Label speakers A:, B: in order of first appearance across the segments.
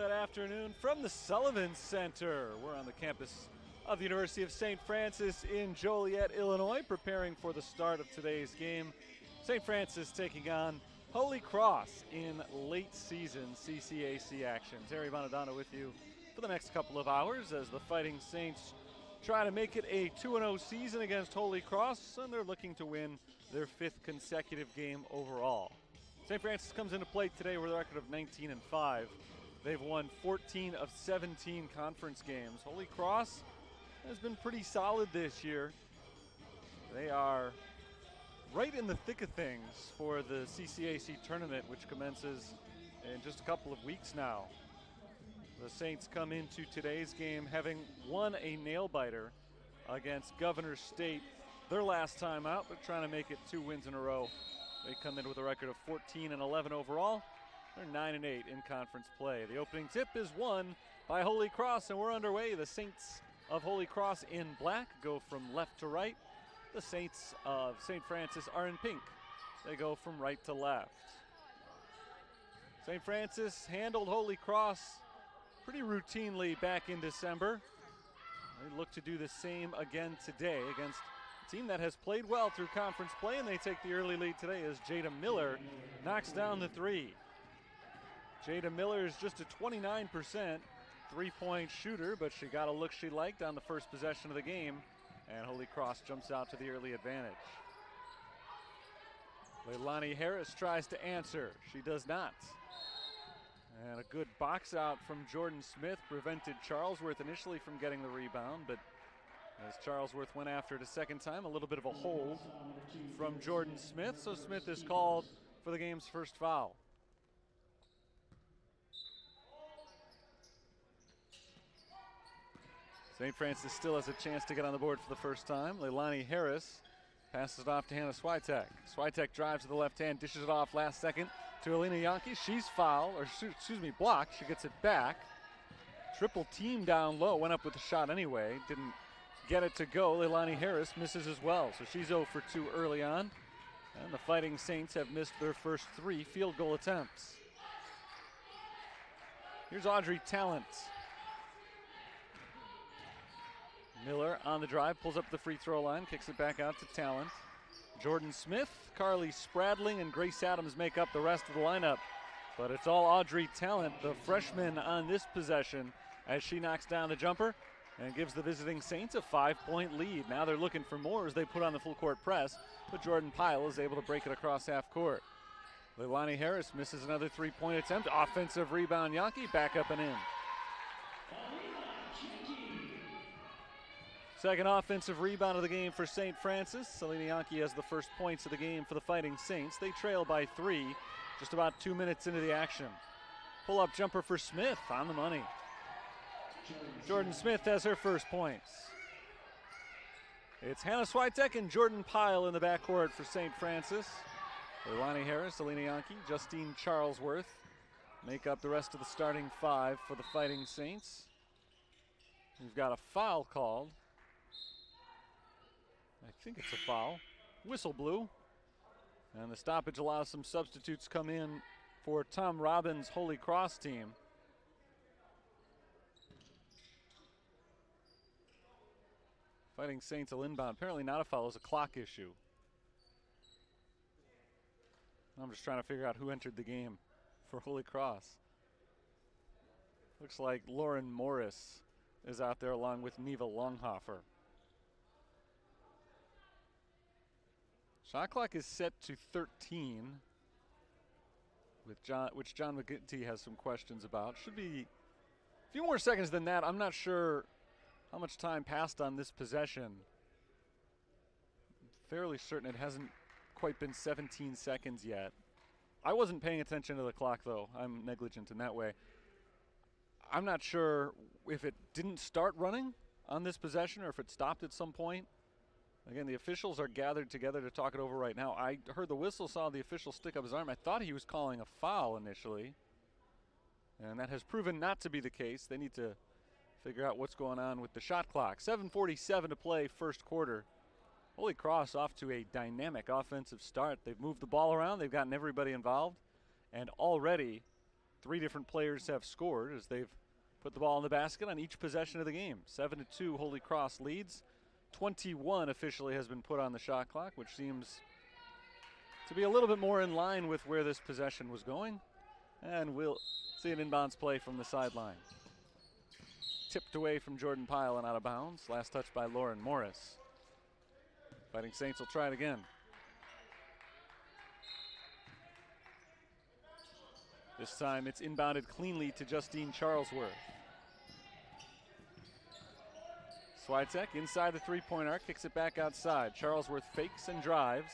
A: Good afternoon from the Sullivan Center. We're on the campus of the University of St. Francis in Joliet, Illinois, preparing for the start of today's game. St. Francis taking on Holy Cross in late season CCAC action. Terry Bonadonna with you for the next couple of hours as the Fighting Saints try to make it a 2-0 season against Holy Cross, and they're looking to win their 5th consecutive game overall. St. Francis comes into play today with a record of 19-5. They've won 14 of 17 conference games. Holy Cross has been pretty solid this year. They are right in the thick of things for the CCAC tournament, which commences in just a couple of weeks now. The Saints come into today's game having won a nail-biter against Governor State their last time out, but trying to make it 2 wins in a row. They come in with a record of 14-11 overall. They're 9-8 in conference play. The opening tip is won by Holy Cross, and we're underway. The Saints of Holy Cross in black go from left to right. The Saints of St. Francis are in pink. They go from right to left. St. Francis handled Holy Cross pretty routinely back in December. They look to do the same again today against a team that has played well through conference play, and they take the early lead today as Jada Miller knocks down the three. Jada Miller is just a 29% three-point shooter, but she got a look she liked on the first possession of the game, and Holy Cross jumps out to the early advantage. Leilani Harris tries to answer. She does not. And a good box out from Jordan Smith prevented Charlesworth initially from getting the rebound, but as Charlesworth went after it a second time, a little bit of a hold from Jordan Smith, so Smith is called for the game's first foul. St. Francis still has a chance to get on the board for the first time. Leilani Harris passes it off to Hannah Switek. Switek drives to the left hand, dishes it off last second to Alina Yankee. She's blocked. She gets it back. Triple team down low, went up with the shot anyway. Didn't get it to go. Leilani Harris misses as well, so she's 0 for 2 early on. And the Fighting Saints have missed their first 3 field goal attempts. Here's Audrey Talent. Miller on the drive, pulls up the free throw line, kicks it back out to Talent. Jordan Smith, Carly Spradling, and Grace Adams make up the rest of the lineup. But it's all Audrey Talent, the freshman, on this possession as she knocks down the jumper and gives the visiting Saints a 5-point lead. Now they're looking for more as they put on the full court press, but Jordan Pyle is able to break it across half court. Leilani Harris misses another 3-point attempt. Offensive rebound, Yankee back up and in. Second offensive rebound of the game for St. Francis. Selena Yankee has the first points of the game for the Fighting Saints. They trail by 3, just about 2 minutes into the action. Pull-up jumper for Smith on the money. Jordan Smith has her first points. It's Hannah Switek and Jordan Pyle in the backcourt for St. Francis. Leilani Harris, Selena Yankee, Justine Charlesworth make up the rest of the starting 5 for the Fighting Saints. We've got a foul called. I think it's a foul. Whistle blew. And the stoppage allows some substitutes come in for Tom Robbins' Holy Cross team. Fighting Saints will inbound. Apparently not a foul, it's a clock issue. I'm just trying to figure out who entered the game for Holy Cross. Looks like Lauren Morris is out there along with Neva Longhofer. Shot clock is set to 13, which John McGinty has some questions about. Should be a few more seconds than that. I'm not sure how much time passed on this possession. I'm fairly certain it hasn't quite been 17 seconds yet. I wasn't paying attention to the clock, though. I'm negligent in that way. I'm not sure if it didn't start running on this possession or if it stopped at some point. Again, the officials are gathered together to talk it over right now. I heard the whistle, saw the official stick up his arm. I thought he was calling a foul initially, and that has proven not to be the case. They need to figure out what's going on with the shot clock. 7:47 to play, first quarter. Holy Cross off to a dynamic offensive start. They've moved the ball around. They've gotten everybody involved, and already 3 different players have scored as they've put the ball in the basket on each possession of the game. 7-2 Holy Cross leads. 21 officially has been put on the shot clock, which seems to be a little bit more in line with where this possession was going. And we'll see an inbounds play from the sideline. Tipped away from Jordan Pyle and out of bounds. Last touch by Lauren Morris. Fighting Saints will try it again. This time it's inbounded cleanly to Justine Charlesworth. Swiatek inside the three-point arc, kicks it back outside. Charlesworth fakes and drives.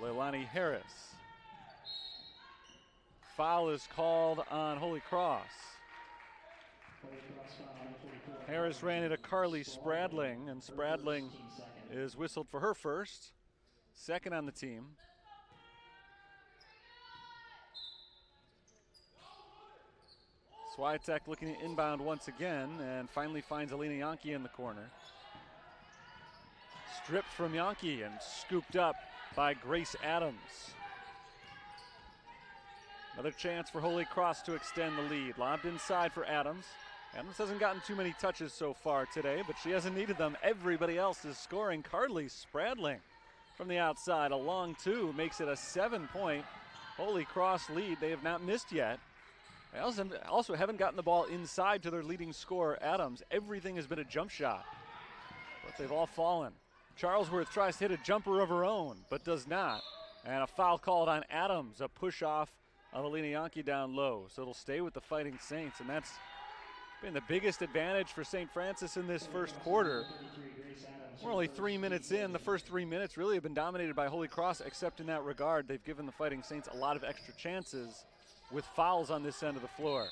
A: Leilani Harris. Foul is called on Holy Cross. Harris ran into Carly Spradling, and Spradling is whistled for her first. Second on the team. Swiatek looking to inbound once again and finally finds Alina Yankee in the corner. Stripped from Yankee and scooped up by Grace Adams. Another chance for Holy Cross to extend the lead. Lobbed inside for Adams. Adams hasn't gotten too many touches so far today, but she hasn't needed them. Everybody else is scoring. Carly Spradling from the outside. A long 2 makes it a 7-point Holy Cross lead. They have not missed yet. They also haven't gotten the ball inside to their leading scorer, Adams. Everything has been a jump shot, but they've all fallen. Charlesworth tries to hit a jumper of her own, but does not. And a foul called on Adams, a push off of Alina Yankee down low. So it'll stay with the Fighting Saints, and that's been the biggest advantage for St. Francis in this first quarter. We're only 3 minutes in. The first 3 minutes really have been dominated by Holy Cross, except in that regard. They've given the Fighting Saints a lot of extra chances with fouls on this end of the floor.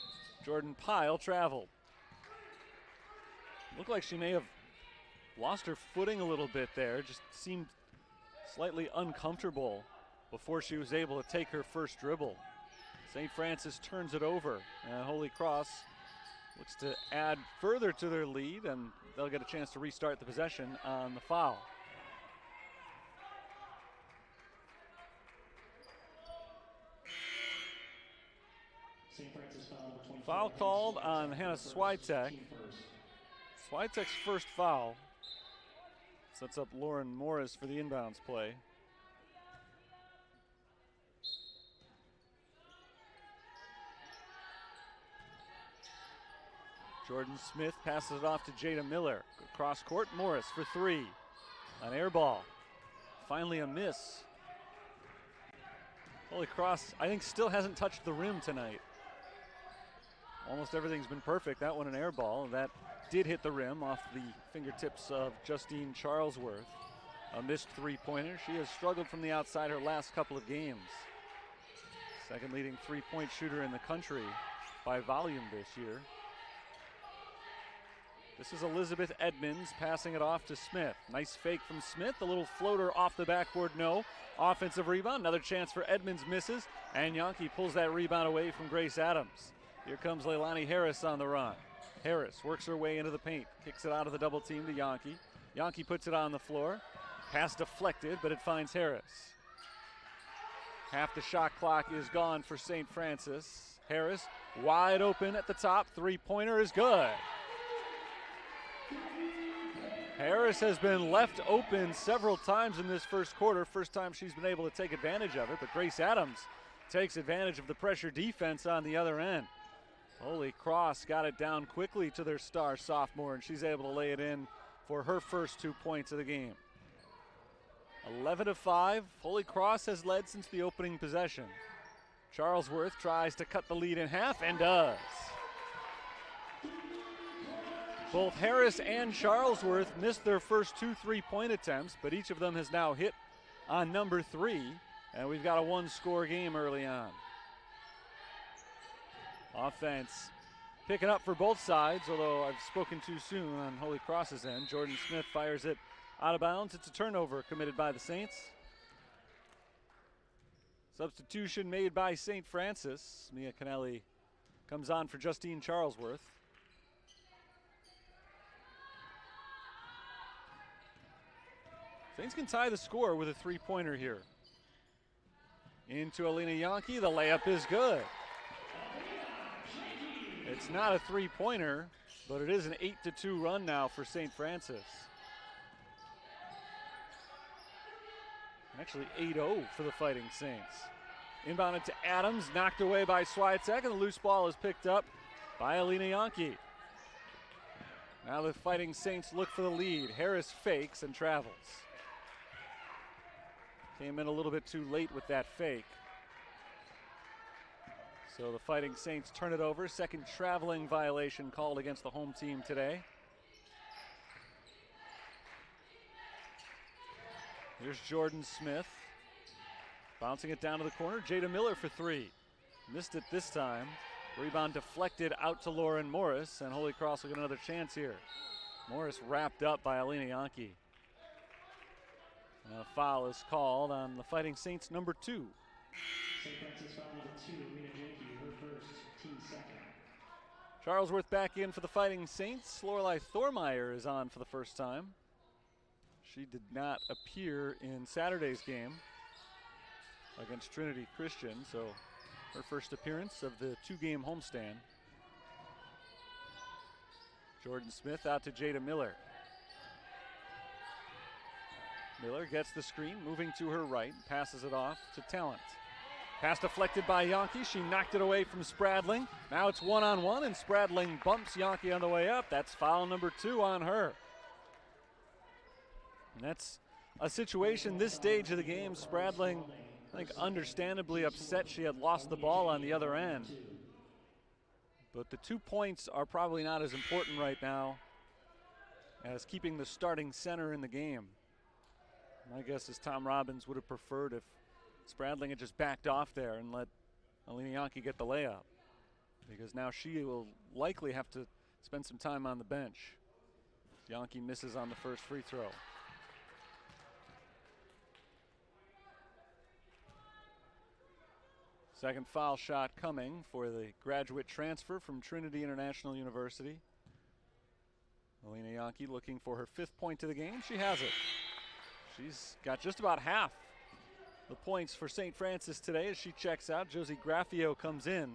A: Jordan Pyle traveled. Looked like she may have lost her footing a little bit there. Just seemed slightly uncomfortable before she was able to take her first dribble. St. Francis turns it over, and Holy Cross looks to add further to their lead, and they'll get a chance to restart the possession on the foul. Foul called on Hannah Swiatek. Swiatek's first foul sets up Lauren Morris for the inbounds play. Jordan Smith passes it off to Jada Miller. Cross court, Morris for 3. An air ball. Finally a miss. Holy Cross, I think, still hasn't touched the rim tonight. Almost everything's been perfect. That one an air ball. That did hit the rim off the fingertips of Justine Charlesworth. A missed three-pointer. She has struggled from the outside her last couple of games. Second leading three-point shooter in the country by volume this year. This is Elizabeth Edmonds passing it off to Smith. Nice fake from Smith. A little floater off the backboard, no. Offensive rebound. Another chance for Edmonds, misses. And Yankee pulls that rebound away from Grace Adams. Here comes Leilani Harris on the run. Harris works her way into the paint. Kicks it out of the double team to Yankee. Yankee puts it on the floor. Pass deflected, but it finds Harris. Half the shot clock is gone for St. Francis. Harris wide open at the top. Three-pointer is good. Harris has been left open several times in this first quarter. First time she's been able to take advantage of it, but Grace Adams takes advantage of the pressure defense on the other end. Holy Cross got it down quickly to their star sophomore, and she's able to lay it in for her first 2 points of the game. 11-5. Holy Cross has led since the opening possession. Charlesworth tries to cut the lead in half and does. Both Harris and Charlesworth missed their first 2 3-point attempts, but each of them has now hit on number 3, and we've got a one-score game early on. Offense picking up for both sides, although I've spoken too soon on Holy Cross's end. Jordan Smith fires it out of bounds. It's a turnover committed by the Saints. Substitution made by St. Francis. Mia Kennelly comes on for Justine Charlesworth. Saints can tie the score with a three-pointer here. Into Alina Yankee, the layup is good. It's not a three-pointer, but it is an 8-2 run now for St. Francis. Actually 8-0 for the Fighting Saints. Inbounded to Adams, knocked away by Swiatek, and the loose ball is picked up by Alina Yonke. Now the Fighting Saints look for the lead. Harris fakes and travels. Came in a little bit too late with that fake. So the Fighting Saints turn it over. Second traveling violation called against the home team today. Here's Jordan Smith. Bouncing it down to the corner. Jada Miller for three. Missed it this time. Rebound deflected out to Lauren Morris, and Holy Cross will get another chance here. Morris wrapped up by Alina Yonke. A foul is called on the Fighting Saints, number 2.
B: St. Francis foul number 2, Alina Yonke, her first, team second.
A: Charlesworth back in for the Fighting Saints. Lorelei Thormeyer is on for the first time. She did not appear in Saturday's game against Trinity Christian, so her first appearance of the 2-game homestand. Jordan Smith out to Jada Miller. Miller gets the screen, moving to her right, passes it off to Talent. Pass deflected by Yonke. She knocked it away from Spradling. Now it's one-on-one, and Spradling bumps Yonke on the way up. That's foul number 2 on her. And that's a situation this stage of the game. Spradling, I think, understandably upset she had lost the ball on the other end. But the 2 points are probably not as important right now as keeping the starting center in the game. My guess is Tom Robbins would have preferred if Spradling had just backed off there and let Alina Yonke get the layup, because now she will likely have to spend some time on the bench. Yonke misses on the first free throw. Second foul shot coming for the graduate transfer from Trinity International University. Alina Yonke looking for her 5th point of the game. She has it. She's got just about half the points for St. Francis today as she checks out. Josie Graffio comes in,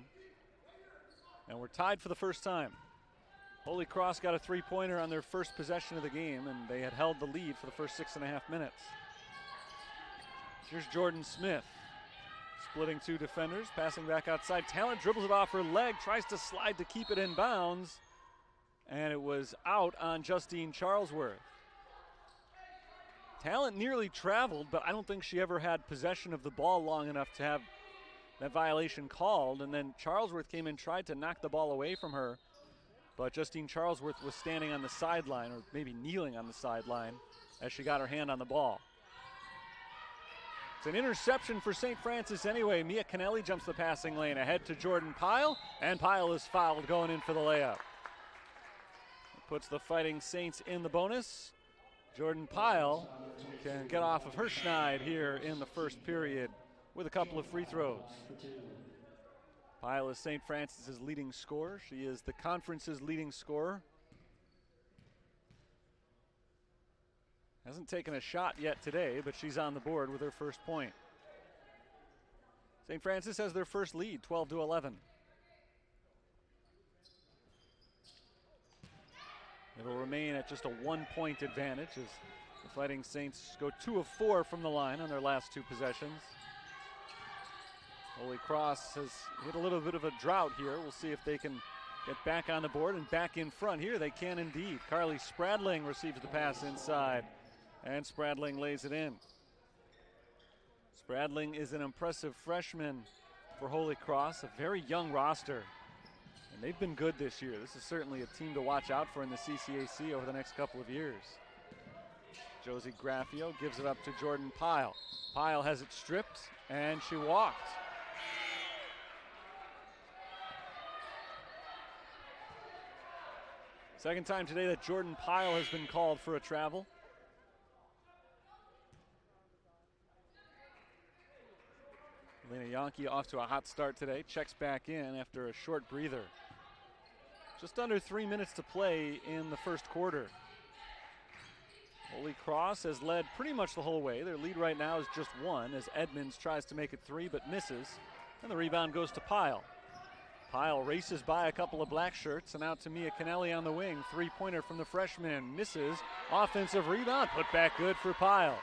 A: and we're tied for the first time. Holy Cross got a 3-pointer on their first possession of the game, and they had held the lead for the first 6.5 minutes. Here's Jordan Smith. Splitting 2 defenders, passing back outside. Talent dribbles it off her leg, tries to slide to keep it in bounds, and it was out on Justine Charlesworth. Talent nearly traveled, but I don't think she ever had possession of the ball long enough to have that violation called, and then Charlesworth came in, tried to knock the ball away from her, but Justine Charlesworth was standing on the sideline, or maybe kneeling on the sideline, as she got her hand on the ball. It's an interception for St. Francis anyway. Mia Kennelly jumps the passing lane ahead to Jordan Pyle, and Pyle is fouled going in for the layup. Puts the Fighting Saints in the bonus. Jordan Pyle can get off of her schneid here in the first period with a couple of free throws. Pyle is St. Francis's leading scorer. She is the conference's leading scorer. Hasn't taken a shot yet today, but she's on the board with her first point. St. Francis has their first lead, 12-11. It'll remain at just a 1-point advantage as the Fighting Saints go 2 of 4 from the line on their last 2 possessions. Holy Cross has hit a little bit of a drought here. We'll see if they can get back on the board and back in front here. They can indeed. Carly Spradling receives the pass inside, and Spradling lays it in. Spradling is an impressive freshman for Holy Cross, a very young roster. And they've been good this year. This is certainly a team to watch out for in the CCAC over the next couple of years. Josie Graffio gives it up to Jordan Pyle. Pyle has it stripped, and she walked. Second time today that Jordan Pyle has been called for a travel. Alina Yonke off to a hot start today. Checks back in after a short breather. Just under 3 minutes to play in the first quarter. Holy Cross has led pretty much the whole way. Their lead right now is just 1 as Edmonds tries to make it 3 but misses. And the rebound goes to Pyle. Pyle races by a couple of black shirts and out to Mia Kennelly on the wing. Three-pointer from the freshman, misses. Offensive rebound, put back good for Pyle.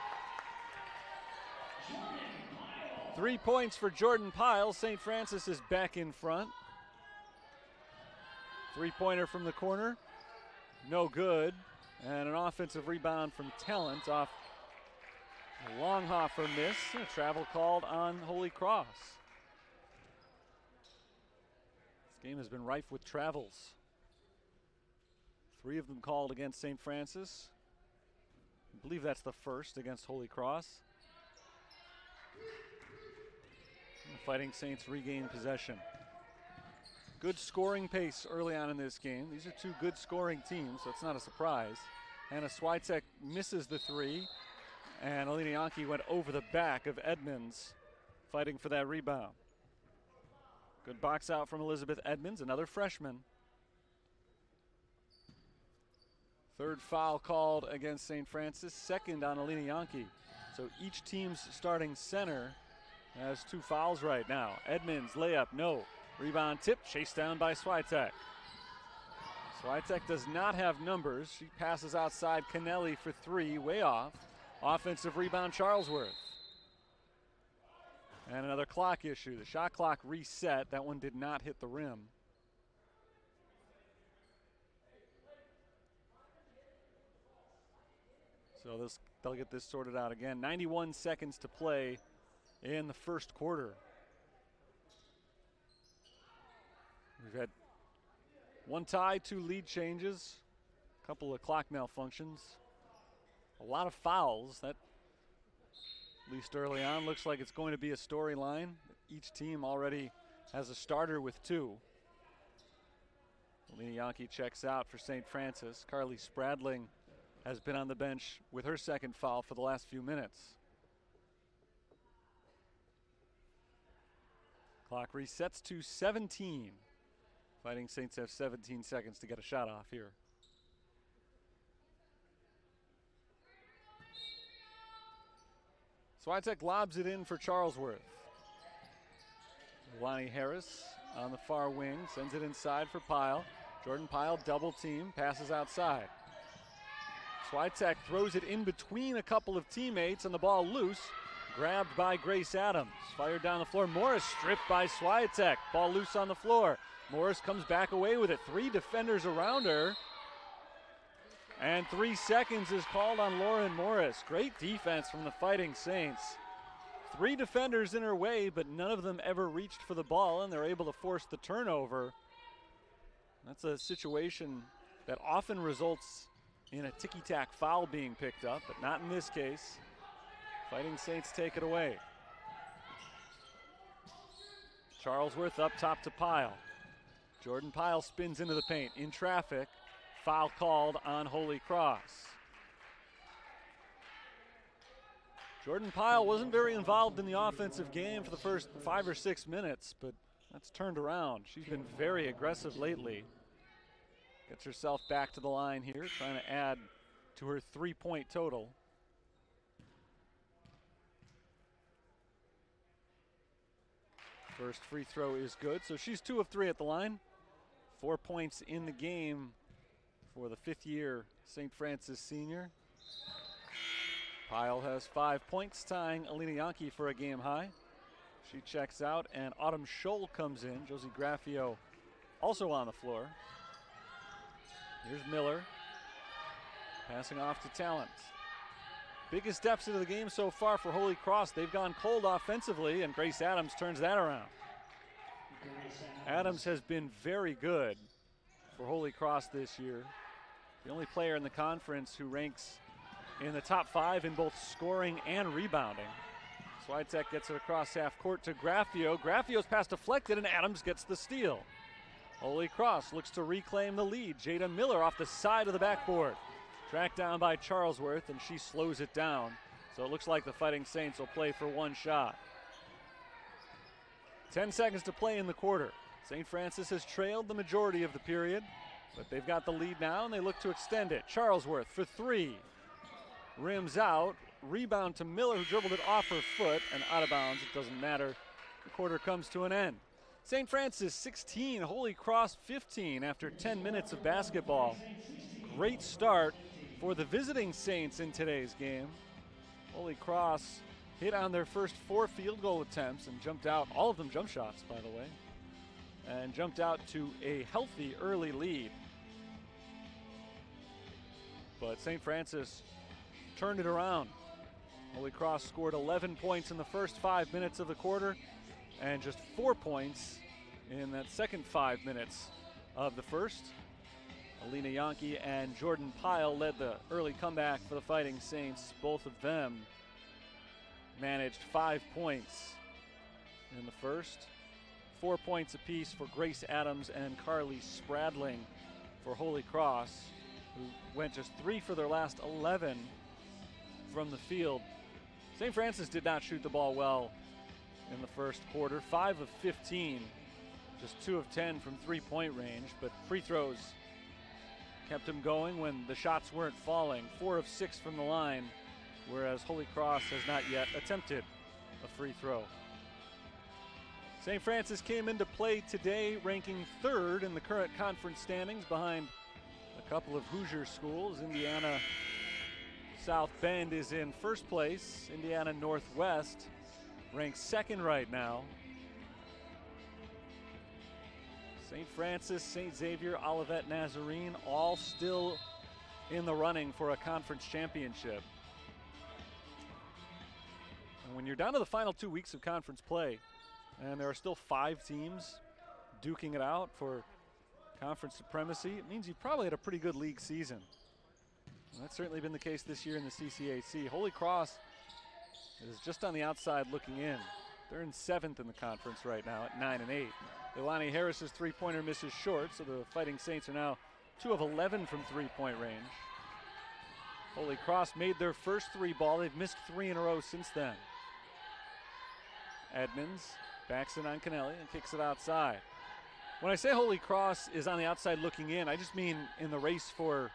A: 3 points for Jordan Pyle. St. Francis is back in front. Three-pointer from the corner, no good. And an offensive rebound from Talent off a long Hoffer miss. A travel called on Holy Cross. This game has been rife with travels. 3 of them called against St. Francis. I believe that's the first against Holy Cross. And the Fighting Saints regain possession. Good scoring pace early on in this game. These are 2 good scoring teams, so it's not a surprise. Hannah Swiatek misses the 3, and Alina Yankee went over the back of Edmonds, fighting for that rebound. Good box out from Elizabeth Edmonds, another freshman. 3rd foul called against St. Francis, 2nd on Alina Yankee. So each team's starting center has 2 fouls right now. Edmonds layup, no. Rebound tip, chased down by Swiatek. Swiatek does not have numbers. She passes outside Kennelly for 3, way off. Offensive rebound, Charlesworth. And another clock issue. The shot clock reset. That one did not hit the rim. So they'll get this sorted out again. 91 seconds to play in the first quarter. We've had 1 tie, 2 lead changes, a couple of clock malfunctions, a lot of fouls. That, at least early on, looks like it's going to be a storyline. Each team already has a starter with 2. Alina Yankee checks out for St. Francis. Carly Spradling has been on the bench with her 2nd foul for the last few minutes. Clock resets to 17. Fighting Saints have 17 seconds to get a shot off here. Swiatek lobs it in for Charlesworth. Lonnie Harris on the far wing, sends it inside for Pyle. Jordan Pyle double team, passes outside. Swiatek throws it in between a couple of teammates and the ball loose. Grabbed by Grace Adams. Fired down the floor. Morris stripped by Swiatek. Ball loose on the floor. Morris comes back away with it. 3 defenders around her. And 3 seconds is called on Lauren Morris. Great defense from the Fighting Saints. 3 defenders in her way, but none of them ever reached for the ball, and they're able to force the turnover. That's a situation that often results in a ticky-tack foul being picked up, but not in this case. Fighting Saints take it away. Charlesworth up top to Pyle. Jordan Pyle spins into the paint in traffic. Foul called on Holy Cross. Jordan Pyle wasn't very involved in the offensive game for the first 5 or 6 minutes, but that's turned around. She's been very aggressive lately. Gets herself back to the line here, trying to add to her 3-point total. First free throw is good, so she's 2 of 3 at the line. 4 points in the game for the 5th-year St. Francis senior. Pyle has 5 points, tying Alina Yankee for a game high. She checks out, and Autumn Scholl comes in. Josie Graffio also on the floor. Here's Miller, passing off to Talent. Biggest deficit of the game so far for Holy Cross. They've gone cold offensively, and Grace Adams turns that around. Adams has been very good for Holy Cross this year. The only player in the conference who ranks in the top 5 in both scoring and rebounding. Swiatek gets it across half court to Graffio. Graffio's pass deflected, and Adams gets the steal. Holy Cross looks to reclaim the lead. Jada Miller off the side of the backboard. Tracked down by Charlesworth, and she slows it down. So it looks like the Fighting Saints will play for 1 shot. 10 seconds to play in the quarter. St. Francis has trailed the majority of the period, but they've got the lead now, and they look to extend it. Charlesworth for 3. Rims out. Rebound to Miller, who dribbled it off her foot and out of bounds. It doesn't matter. The quarter comes to an end. St. Francis 16, Holy Cross 15 after 10 minutes of basketball. Great start for the visiting Saints in today's game. Holy Cross hit on their first 4 field goal attempts and jumped out, all of them jump shots, by the way, and jumped out to a healthy early lead. But St. Francis turned it around. Holy Cross scored 11 points in the first 5 minutes of the quarter and just 4 points in that second 5 minutes of the first. Alina Yonke and Jordan Pyle led the early comeback for the Fighting Saints. Both of them managed 5 points in the first. 4 points apiece for Grace Adams and Carly Spradling for Holy Cross, who went just 3 for their last 11 from the field. St. Francis did not shoot the ball well in the first quarter. 5 of 15, just 2 of 10 from three-point range, but free throws kept them going when the shots weren't falling. 4 of 6 from the line, whereas Holy Cross has not yet attempted a free throw. St. Francis came into play today ranking 3rd in the current conference standings behind a couple of Hoosier schools. Indiana South Bend is in first place. Indiana Northwest ranks 2nd right now. St. Francis, St. Xavier, Olivet Nazarene, all still in the running for a conference championship. And when you're down to the final 2 weeks of conference play, and there are still 5 teams duking it out for conference supremacy, it means you've probably had a pretty good league season. And that's certainly been the case this year in the CCAC. Holy Cross is just on the outside looking in. They're in 7th in the conference right now at 9-8. Ilani Harris's three-pointer misses short, so the Fighting Saints are now 2 of 11 from three-point range. Holy Cross made their first 3 ball. They've missed 3 in a row since then. Edmonds backs it on Kennelly and kicks it outside. When I say Holy Cross is on the outside looking in, I just mean in the race for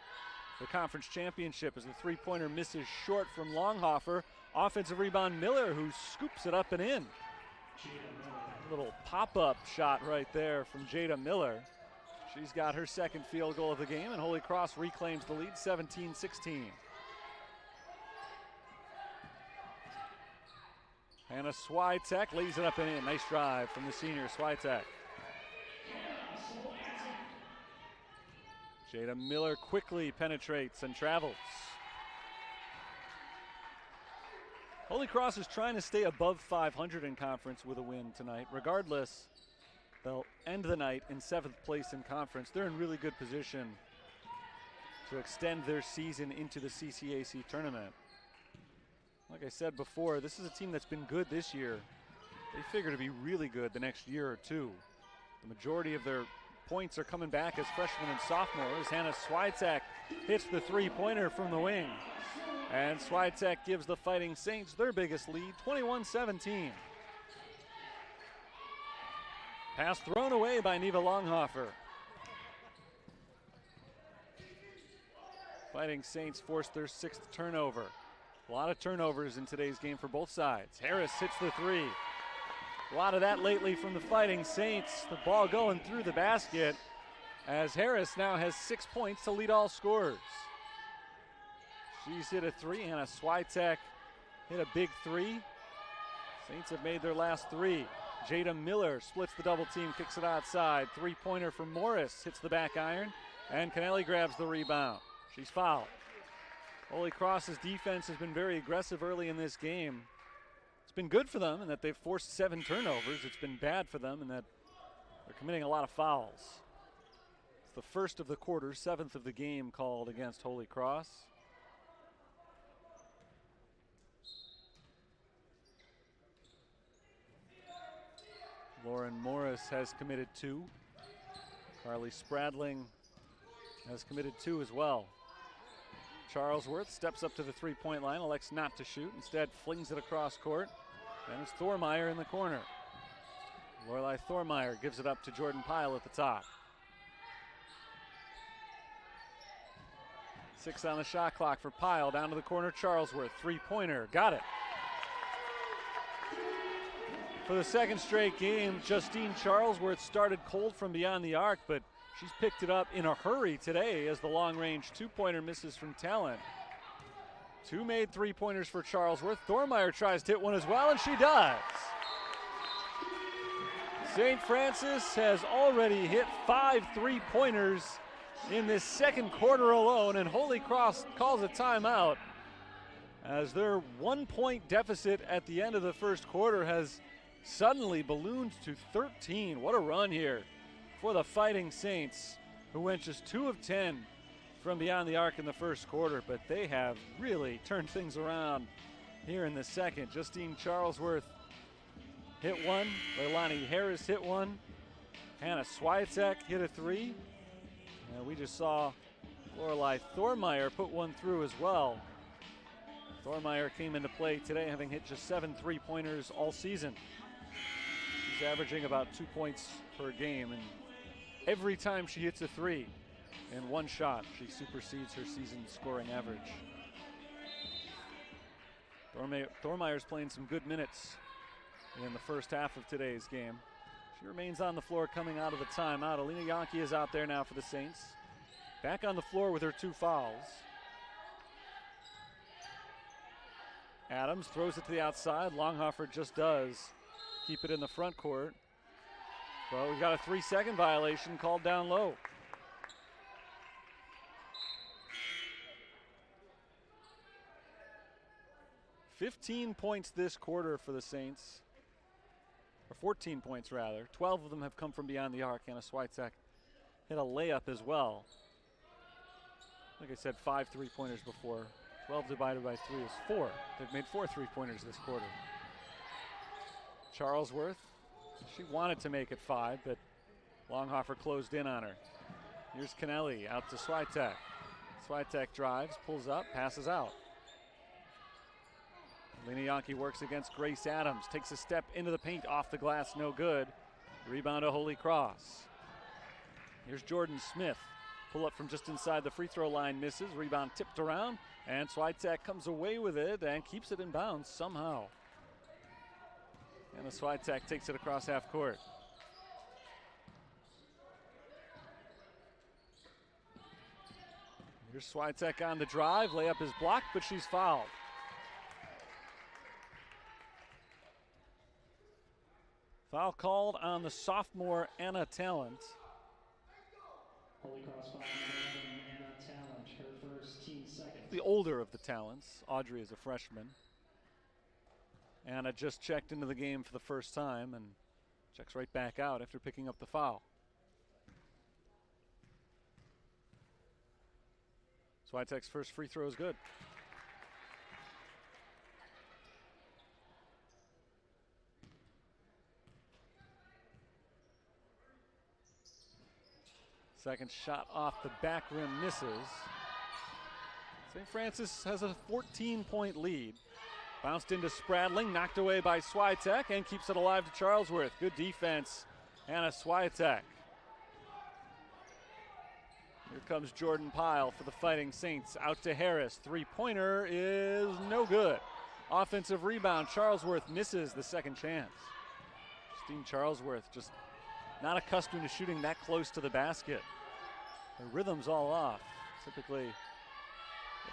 A: the conference championship as the three-pointer misses short from Longhofer. Offensive rebound, Miller, who scoops it up and in. A little pop-up shot right there from Jada Miller. She's got her 2nd field goal of the game, and Holy Cross reclaims the lead, 17-16. Hannah Switek lays it up and in. Nice drive from the senior Switek. Jada Miller quickly penetrates and travels. Holy Cross is trying to stay above 500 in conference with a win tonight. Regardless, they'll end the night in 7th place in conference. They're in really good position to extend their season into the CCAC tournament. Like I said before, this is a team that's been good this year. They figure to be really good the next year or 2. The majority of their points are coming back as freshmen and sophomores. Hannah Switek hits the three-pointer from the wing. And Switek gives the Fighting Saints their biggest lead, 21-17. Pass thrown away by Neva Longhofer. Fighting Saints forced their 6th turnover. A lot of turnovers in today's game for both sides. Harris hits the 3. A lot of that lately from the Fighting Saints. The ball going through the basket as Harris now has 6 points to lead all scorers. She's hit a 3. Hannah Switek hit a big 3. Saints have made their last 3. Jada Miller splits the double team, kicks it outside. Three-pointer from Morris, hits the back iron, and Kennelly grabs the rebound. She's fouled. Holy Cross's defense has been very aggressive early in this game. It's been good for them in that they've forced 7 turnovers. It's been bad for them in that they're committing a lot of fouls. It's the first of the quarter, 7th of the game called against Holy Cross. Lauren Morris has committed 2. Carly Spradling has committed 2 as well. Charlesworth steps up to the three-point line, elects not to shoot, instead flings it across court, and it's Thormeyer in the corner. Lorelei Thormeyer gives it up to Jordan Pyle at the top. 6 on the shot clock for Pyle, down to the corner, Charlesworth, three-pointer, got it. For the second straight game, Justine Charlesworth started cold from beyond the arc, but she's picked it up in a hurry today as the long-range two-pointer misses from Talent. Two made three-pointers for Charlesworth. Thormeyer tries to hit one as well, and she does. St. Francis has already hit 5 three-pointers in this second quarter alone, and Holy Cross calls a timeout as their 1-point deficit at the end of the first quarter has suddenly ballooned to 13. What a run here for the Fighting Saints, who went just 2 of 10 from beyond the arc in the first quarter, but they have really turned things around here in the second. Justine Charlesworth hit one, Leilani Harris hit one, Hannah Swiatek hit a three, and we just saw Lorelei Thormeyer put one through as well. Thormeyer came into play today having hit just 7 three-pointers all season. She's averaging about 2 points per game, and every time she hits a three in one shot, she supersedes her season scoring average. Thormeyer's playing some good minutes in the first half of today's game. She remains on the floor coming out of the timeout. Alina Yankee is out there now for the Saints. Back on the floor with her 2 fouls. Adams throws it to the outside. Longhofer just does keep it in the front court. Well, we've got a 3-second violation called down low. $15 points this quarter for the Saints, or 14 points rather. 12 of them have come from beyond the arc. Hannah Swiatek hit a layup as well. Like I said, 5 three-pointers before. 12 divided by 3 is 4. They've made 4 three-pointers this quarter. Charlesworth, she wanted to make it 5, but Longhofer closed in on her. Here's Kennelly out to Swiatek. Swiatek drives, pulls up, passes out. Lena Yankee works against Grace Adams, takes a step into the paint, off the glass, no good. Rebound to Holy Cross. Here's Jordan Smith. Pull up from just inside the free throw line, misses. Rebound tipped around, and Swiatek comes away with it and keeps it in bounds somehow. And the Swiatek takes it across half court. Here's Swiatek on the drive. Layup is blocked, but she's fouled. Foul called on the sophomore Anna Talent.
B: Holy Cross foul Anna Talent, her first, team second.
A: The older of the Talents. Audrey is a freshman. Anna just checked into the game for the first time and checks right back out after picking up the foul. Swiatek's first free throw is good. Second shot off the back rim misses. St. Francis has a 14-point lead. Bounced into Spradling, knocked away by Swiatek, and keeps it alive to Charlesworth. Good defense, Hannah Swiatek. Here comes Jordan Pyle for the Fighting Saints. Out to Harris. Three-pointer is no good. Offensive rebound. Charlesworth misses the second chance. Justine Charlesworth just not accustomed to shooting that close to the basket. Her rhythm's all off. Typically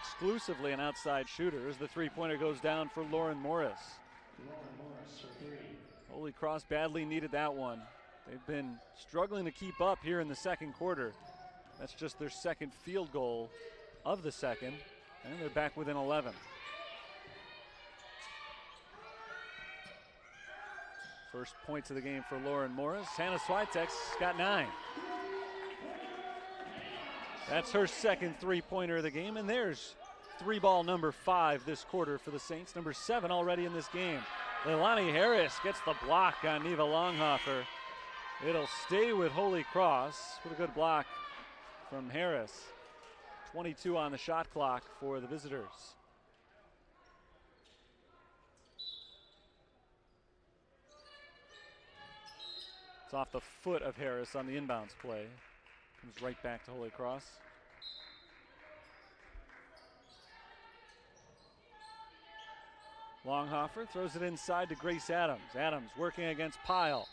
A: exclusively an outside shooter as the three-pointer goes down for Lauren Morris.
B: Lauren Morris for 3.
A: Holy Cross badly needed that one. They've been struggling to keep up here in the second quarter. That's just their second field goal of the second, and they're back within 11. First points of the game for Lauren Morris. Hannah Swiatek's got 9. That's her second three-pointer of the game, and there's three-ball number 5 this quarter for the Saints. Number 7 already in this game. Leilani Harris gets the block on Neva Longhofer. It'll stay with Holy Cross with a good block from Harris. 22 on the shot clock for the visitors. It's off the foot of Harris on the inbounds play. Comes right back to Holy Cross. Longhofer throws it inside to Grace Adams. Adams working against Pyle.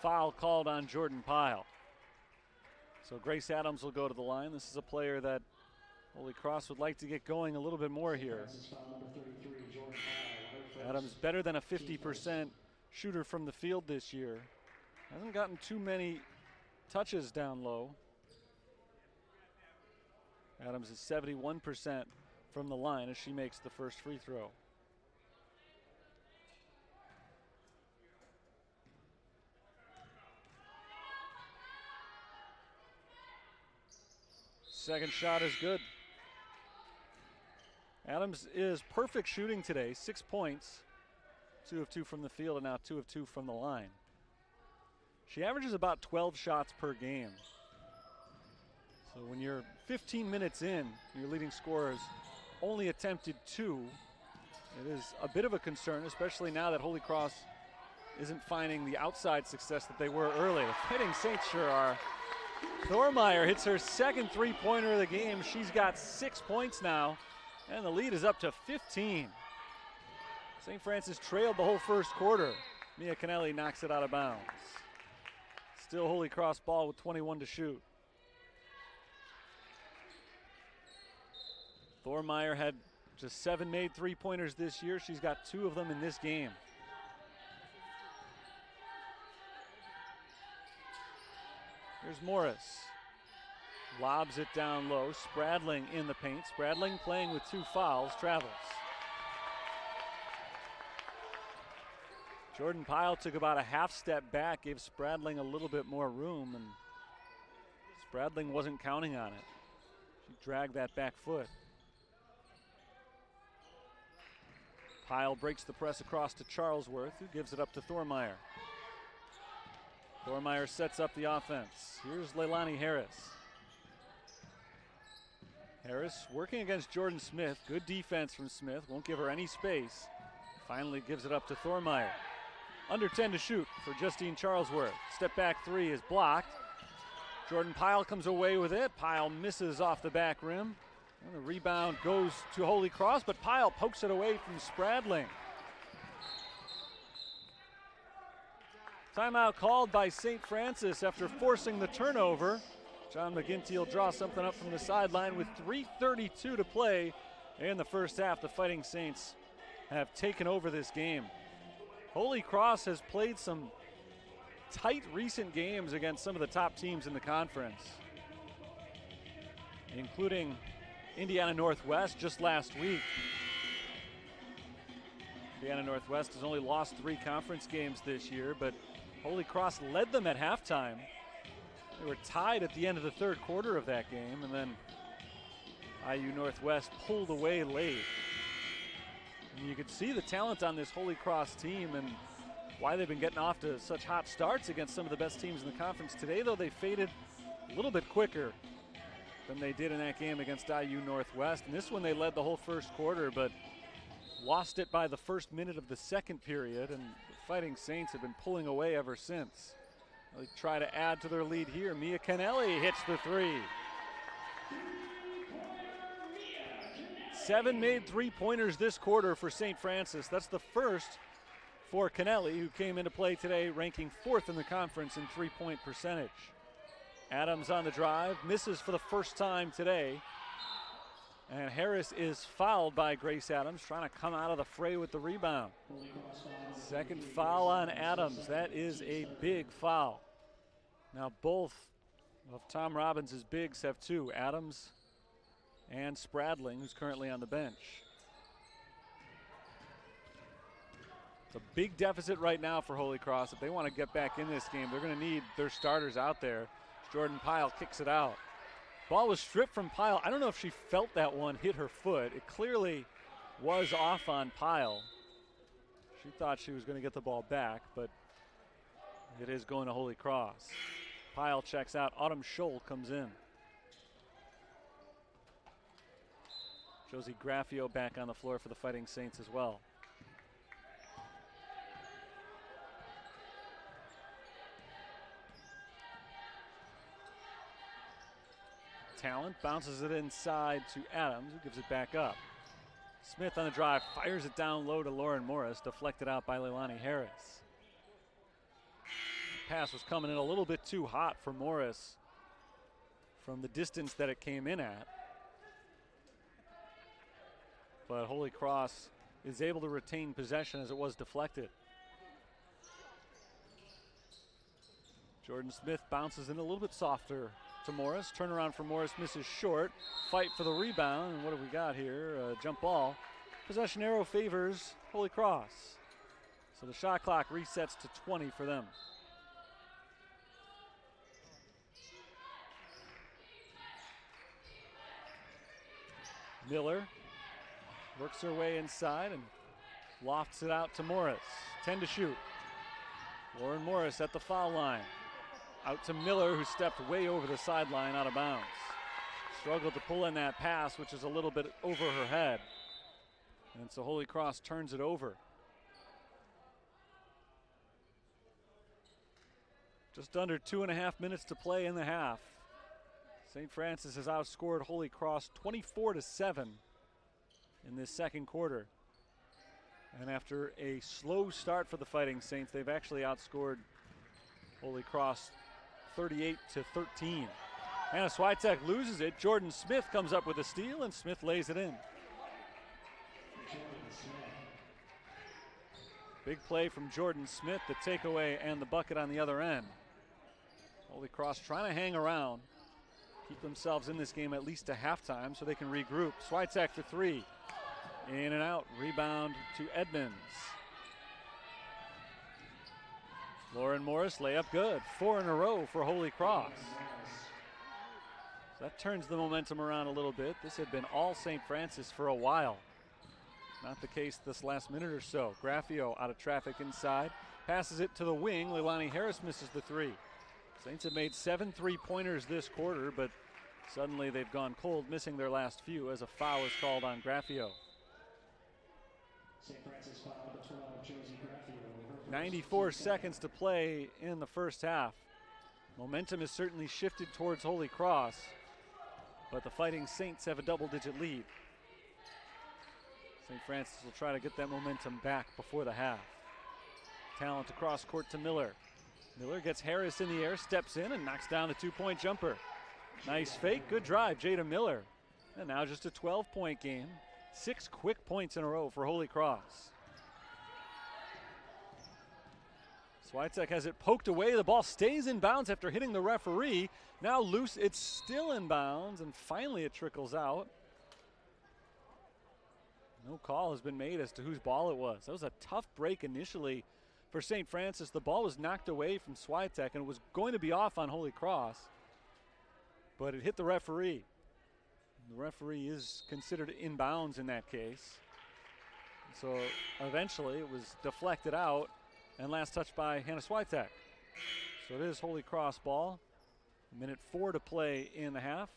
A: Foul called on Jordan Pyle. So Grace Adams will go to the line. This is a player that Holy Cross would like to get going a little bit more here. Adams better than a 50% shooter from the field this year. Hasn't gotten too many touches down low. Adams is 71% from the line as she makes the first free throw. Second shot is good. Adams is perfect shooting today, 6 points, 2 of 2 from the field, and now 2 of 2 from the line. She averages about 12 shots per game. So when you're 15 minutes in, your leading scorer has only attempted 2. It is a bit of a concern, especially now that Holy Cross isn't finding the outside success that they were early. The Fighting Saints sure are. Thormeyer hits her second three-pointer of the game. She's got 6 points now, and the lead is up to 15. St. Francis trailed the whole first quarter. Mia Kennelly knocks it out of bounds. Still Holy Cross ball with 21 to shoot. Thormeyer had just 7 made three-pointers this year. She's got 2 of them in this game. Here's Morris. Lobs it down low. Spradling in the paint. Spradling playing with 2 fouls. Travels. Jordan Pyle took about a half step back, gave Spradling a little bit more room, and Spradling wasn't counting on it. She dragged that back foot. Pyle breaks the press across to Charlesworth, who gives it up to Thormeyer. Thormeyer sets up the offense. Here's Leilani Harris. Harris working against Jordan Smith. Good defense from Smith. Won't give her any space. Finally gives it up to Thormeyer. Under 10 to shoot for Justine Charlesworth. Step back 3 is blocked. Jordan Pyle comes away with it. Pyle misses off the back rim. And the rebound goes to Holy Cross, but Pyle pokes it away from Spradling. Timeout called by St. Francis after forcing the turnover. John McGinty will draw something up from the sideline with 3:32 to play in the first half. The Fighting Saints have taken over this game. Holy Cross has played some tight recent games against some of the top teams in the conference, including Indiana Northwest just last week. Indiana Northwest has only lost 3 conference games this year, but Holy Cross led them at halftime. They were tied at the end of the third quarter of that game, and then IU Northwest pulled away late. And you could see the talent on this Holy Cross team and why they've been getting off to such hot starts against some of the best teams in the conference. Today, though, they faded a little bit quicker than they did in that game against IU Northwest. And this one they led the whole first quarter, but lost it by the first minute of the second period, and the Fighting Saints have been pulling away ever since. They try to add to their lead here. Mia Kennelly hits the 3. 7 made three-pointers this quarter for St. Francis. That's the first for Kennelly, who came into play today ranking 4th in the conference in three-point percentage. Adams on the drive, misses for the first time today. And Harris is fouled by Grace Adams, trying to come out of the fray with the rebound. Second foul on Adams. That is a big foul. Now both of Tom Robbins' bigs have 2, Adams and Spradling, who's currently on the bench. It's a big deficit right now for Holy Cross. If they want to get back in this game, they're going to need their starters out there. Jordan Pyle kicks it out. Ball was stripped from Pyle. I don't know if she felt that one hit her foot. It clearly was off on Pyle. She thought she was going to get the ball back, but it is going to Holy Cross. Pyle checks out. Autumn Scholl comes in. Josie Graffio back on the floor for the Fighting Saints as well. Talent bounces it inside to Adams, who gives it back up. Smith on the drive, fires it down low to Lauren Morris, deflected out by Leilani Harris. Pass was coming in a little bit too hot for Morris from the distance that it came in at. But Holy Cross is able to retain possession as it was deflected. Jordan Smith bounces in a little bit softer to Morris. Turnaround for Morris, misses short. Fight for the rebound, and what have we got here? Jump ball. Possession arrow favors Holy Cross. So the shot clock resets to 20 for them. Miller works her way inside and lofts it out to Morris. 10 to shoot. Lauren Morris at the foul line. Out to Miller, who stepped way over the sideline out of bounds. Struggled to pull in that pass, which is a little bit over her head. And so Holy Cross turns it over. Just under 2.5 minutes to play in the half. St. Francis has outscored Holy Cross 24-7 in this second quarter. And after a slow start for the Fighting Saints, they've actually outscored Holy Cross 38-13. Hannah Switek loses it. Jordan Smith comes up with a steal, and Smith lays it in. Big play from Jordan Smith, the takeaway and the bucket on the other end. Holy Cross trying to hang around, keep themselves in this game at least to halftime so they can regroup. Switek for three. In and out, rebound to Edmonds. Lauren Morris, layup good. 4 in a row for Holy Cross. So that turns the momentum around a little bit. This had been all St. Francis for a while. Not the case this last minute or so. Graffio out of traffic inside. Passes it to the wing. Leilani Harris misses the three. Saints have made 7 3-pointers this quarter, but suddenly they've gone cold, missing their last few as a foul is called on Graffio.
B: St. Francis foul number 12, Josie Graffio.
A: 94 seconds to play in the first half. Momentum has certainly shifted towards Holy Cross, but the Fighting Saints have a double-digit lead. St. Francis will try to get that momentum back before the half. Talent across court to Miller. Miller gets Harris in the air, steps in, and knocks down the two-point jumper. Nice fake, good drive, Jada Miller. And now just a 12-point game. 6 quick points in a row for Holy Cross. Switek has it poked away. The ball stays in bounds after hitting the referee. Now loose, it's still in bounds, and finally it trickles out. No call has been made as to whose ball it was. That was a tough break initially for St. Francis. The ball was knocked away from Switek, and it was going to be off on Holy Cross, but it hit the referee. The referee is considered in bounds in that case. So eventually it was deflected out, and last touch by Hannah Switek. So it is Holy Cross ball. 1:04 to play in the half.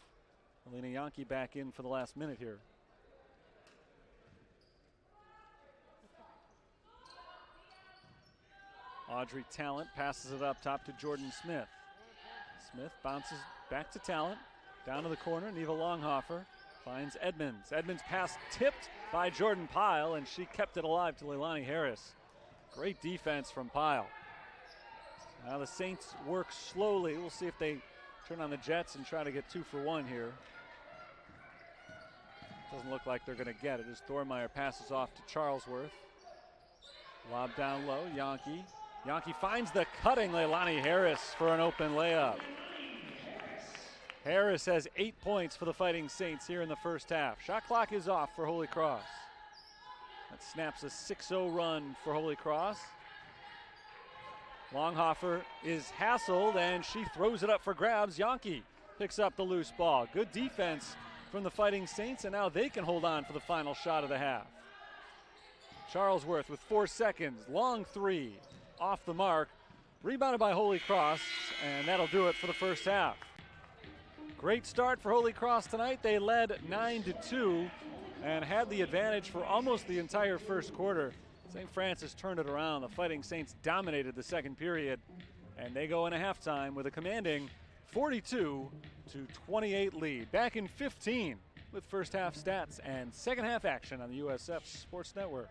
A: Alina Yankee back in for the last minute here. Audrey Talent passes it up top to Jordan Smith. Smith bounces back to Talent. Down to the corner, Neva Longhofer finds Edmonds. Edmonds' pass tipped by Jordan Pyle, and she kept it alive to Leilani Harris. Great defense from Pyle. Now the Saints work slowly. We'll see if they turn on the Jets and try to get 2 for 1 here. Doesn't look like they're going to get it as Thormeyer passes off to Charlesworth. Lob down low, Yankee. Yankee finds the cutting Leilani Harris for an open layup. Harris has 8 points for the Fighting Saints here in the first half. Shot clock is off for Holy Cross. That snaps a 6-0 run for Holy Cross. Longhofer is hassled, and she throws it up for grabs. Yankee picks up the loose ball. Good defense from the Fighting Saints, and now they can hold on for the final shot of the half. Charlesworth with 4 seconds. Long three off the mark. Rebounded by Holy Cross, and that'll do it for the first half. Great start for Holy Cross tonight. They led 9-2 and had the advantage for almost the entire first quarter. St. Francis turned it around. The Fighting Saints dominated the second period, and they go into halftime with a commanding 42-28 lead. Back in 15 with first half stats and second half action on the USF Sports Network.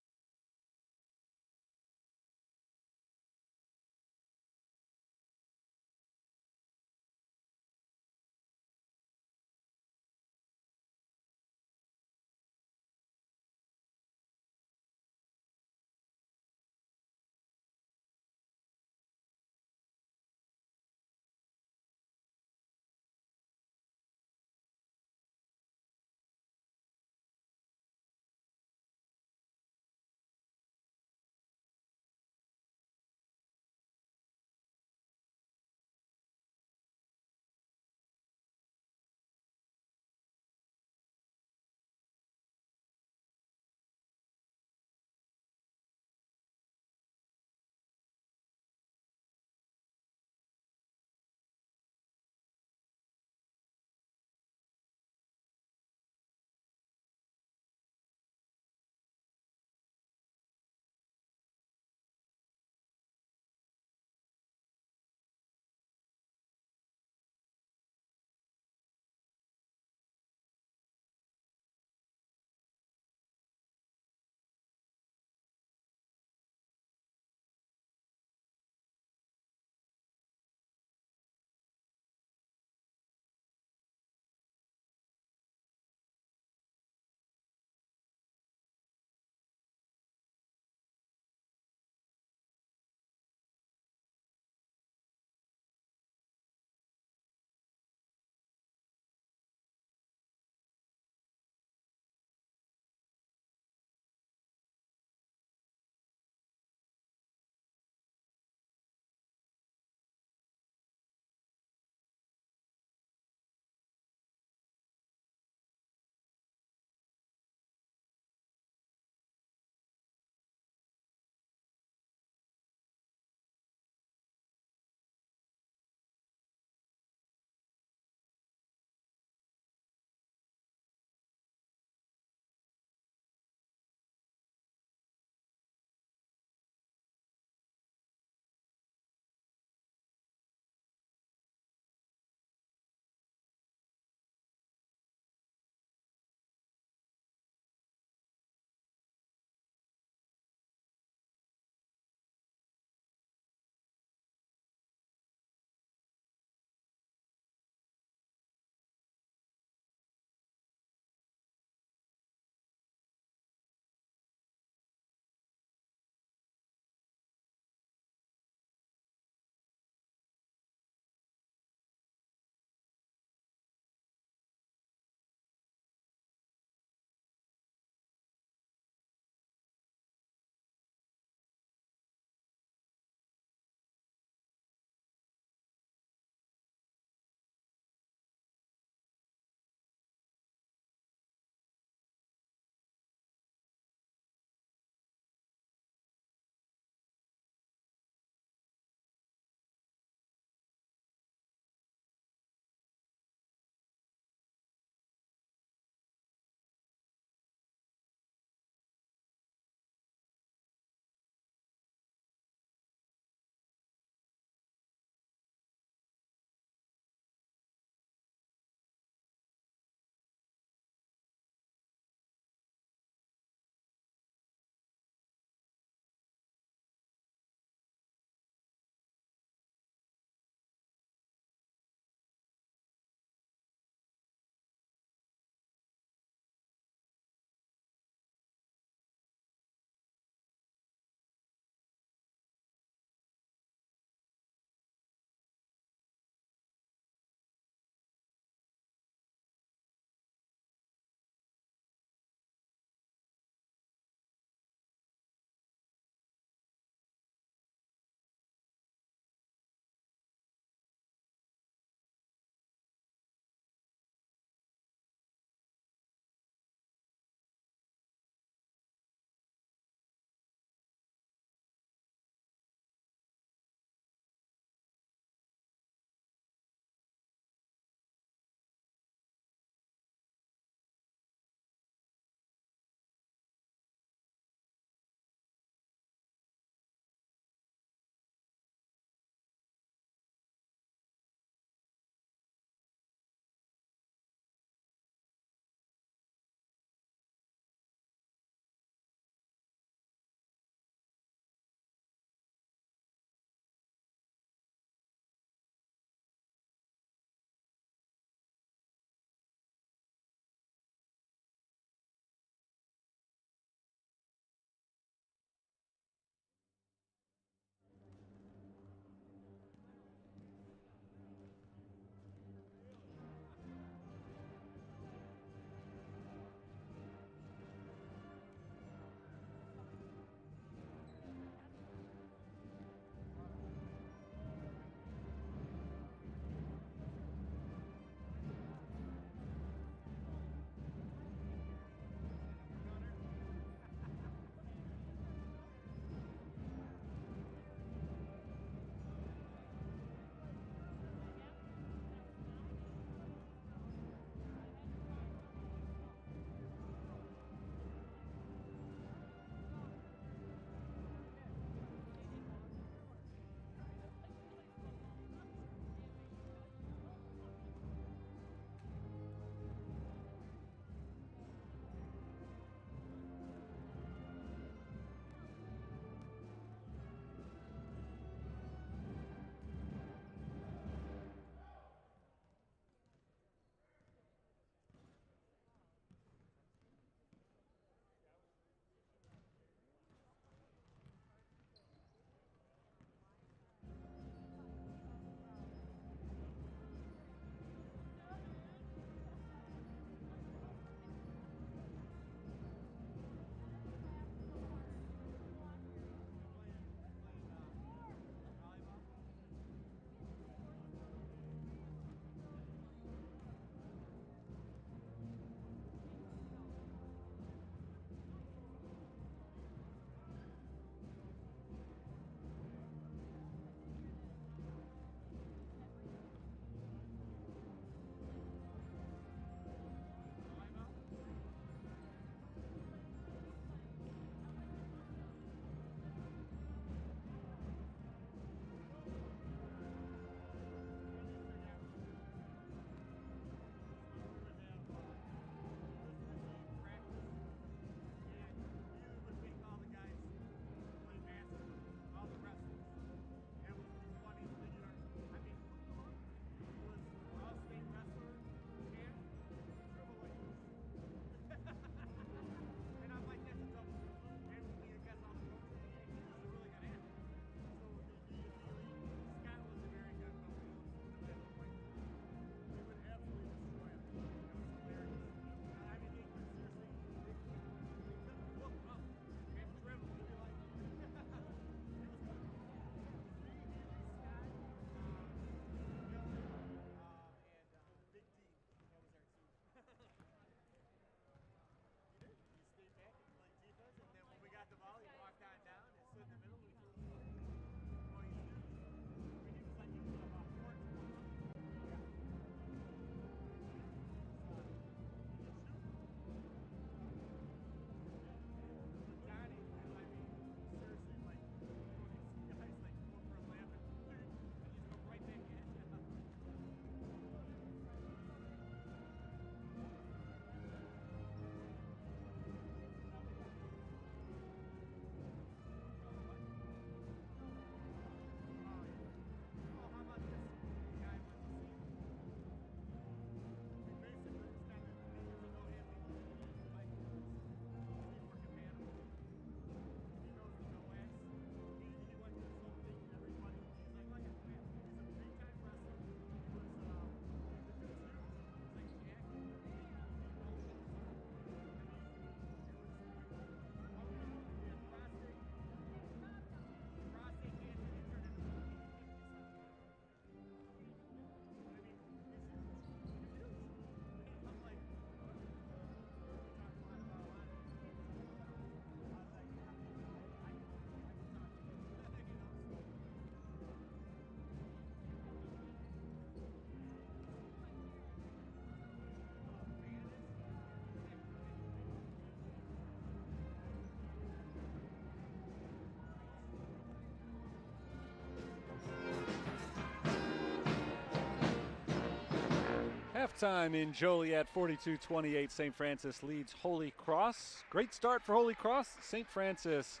A: Halftime in Joliet, 42-28. St. Francis leads Holy Cross. Great start for Holy Cross. St. Francis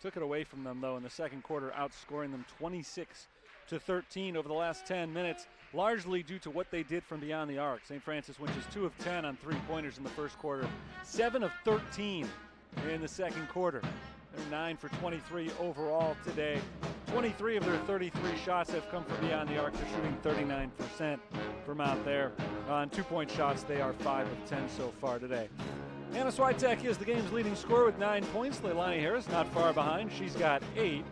A: took it away from them, though, in the second quarter, outscoring them 26-13 over the last 10 minutes, largely due to what they did from beyond the arc. St. Francis went just 2 of 10 on three-pointers in the first quarter, 7 of 13 in the second quarter. They're 9 for 23 overall today. 23 of their 33 shots have come from beyond the arc. They're shooting 39% from out there. On 2-point shots, they are 5 of 10 so far today. Hannah Switek is the game's leading scorer with 9 points. Leilani Harris not far behind. She's got 8.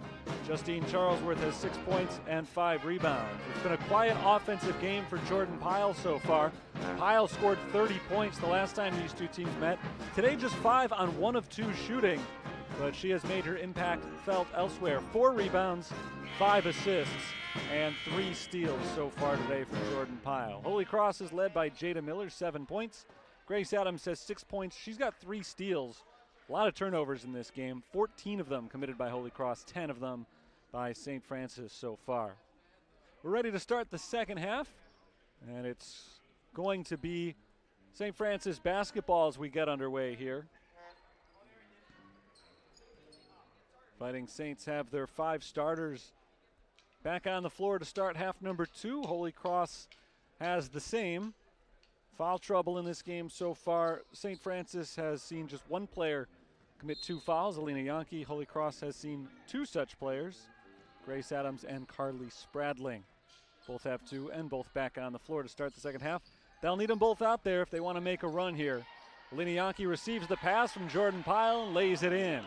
A: Justine Charlesworth has 6 points and 5 rebounds. It's been a quiet offensive game for Jordan Pyle so far. Pyle scored 30 points the last time these two teams met. Today just 5 on 1 of 2 shooting, but she has made her impact felt elsewhere. 4 rebounds, 5 assists, and 3 steals so far today for Jordan Pyle. Holy Cross is led by Jada Miller, 7 points. Grace Adams has 6 points. She's got 3 steals. A lot of turnovers in this game. 14 of them committed by Holy Cross, 10 of them by St. Francis so far. We're ready to start the second half, and it's going to be St. Francis basketball as we get underway here. Fighting Saints have their 5 starters back on the floor to start half number 2. Holy Cross has the same. Foul trouble in this game so far. St. Francis has seen just 1 player commit 2 fouls, Alina Yankee. Holy Cross has seen 2 such players, Grace Adams and Carly Spradling. Both have 2 and both back on the floor to start the second half. They'll need them both out there if they want to make a run here. Alina Yankee receives the pass from Jordan Pyle and lays it in.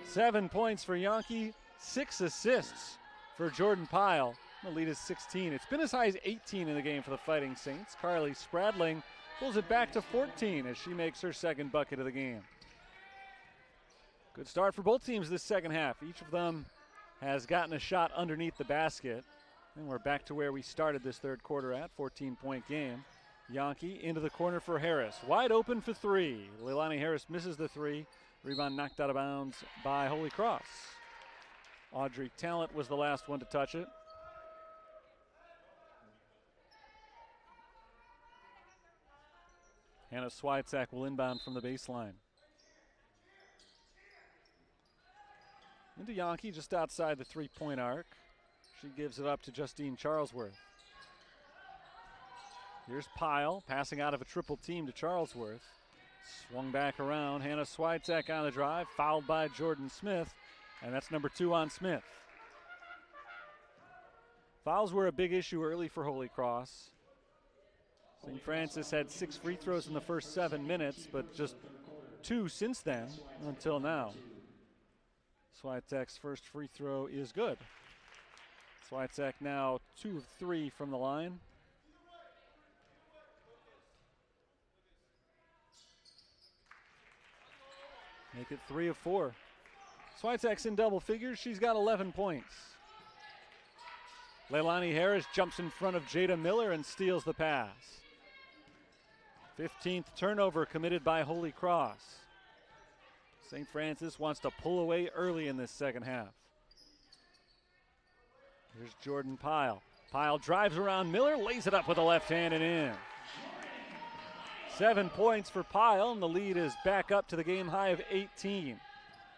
A: 7 points for Yankee, 6 assists for Jordan Pyle. The lead is 16. It's been as high as 18 in the game for the Fighting Saints. Carly Spradling pulls it back to 14 as she makes her second bucket of the game. Good start for both teams this second half. Each of them has gotten a shot underneath the basket. And we're back to where we started this third quarter at, 14-point game. Yankee into the corner for Harris. Wide open for 3. Leilani Harris misses the 3. Rebound knocked out of bounds by Holy Cross. Audrey Talent was the last one to touch it. Hannah Switek will inbound from the baseline. Into Yankee just outside the 3-point arc. She gives it up to Justine Charlesworth. Here's Pyle passing out of a triple team to Charlesworth. Swung back around. Hannah Switek on the drive, fouled by Jordan Smith, and that's number 2 on Smith. Fouls were a big issue early for Holy Cross. St. Francis had 6 free throws in the first 7 minutes, but just 2 since then until now. Switek's first free throw is good. Switek now 2 of 3 from the line. Make it 3 of 4. Switek's in double figures. She's got 11 points. Leilani Harris jumps in front of Jada Miller and steals the pass. 15th turnover committed by Holy Cross. St. Francis wants to pull away early in this second half. Here's Jordan Pyle. Pyle drives around Miller, lays it up with a left hand and in. 7 points for Pyle, and the lead is back up to the game high of 18.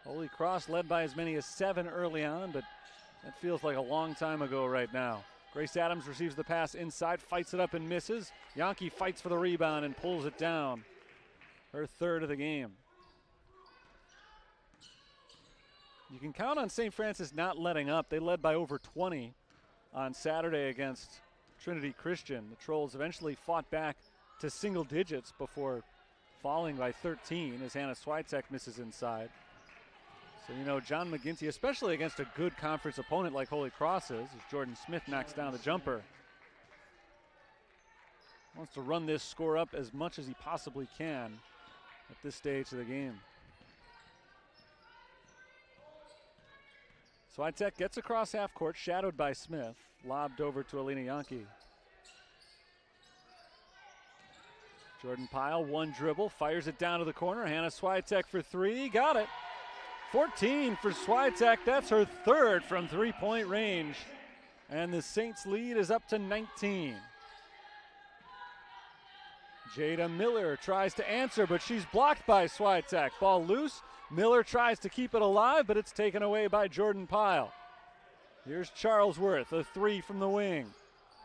A: Holy Cross led by as many as 7 early on, but that feels like a long time ago right now. Grace Adams receives the pass inside, fights it up and misses. Yankee fights for the rebound and pulls it down. Her 3rd of the game. You can count on St. Francis not letting up. They led by over 20 on Saturday against Trinity Christian. The Trolls eventually fought back to single digits before falling by 13 as Hannah Switek misses inside. So, you know, John McGinty, especially against a good conference opponent like Holy Cross is, as Jordan Smith knocks down the jumper, wants to run this score up as much as he possibly can at this stage of the game. Switek gets across half court, shadowed by Smith, lobbed over to Alina Yankee. Jordan Pyle, 1 dribble, fires it down to the corner. Hannah Switek for 3, got it. 14 for Switek, that's her 3rd from 3-point range. And the Saints lead is up to 19. Jada Miller tries to answer, but she's blocked by Swiatek. Ball loose. Miller tries to keep it alive, but it's taken away by Jordan Pyle. Here's Charlesworth, a three from the wing.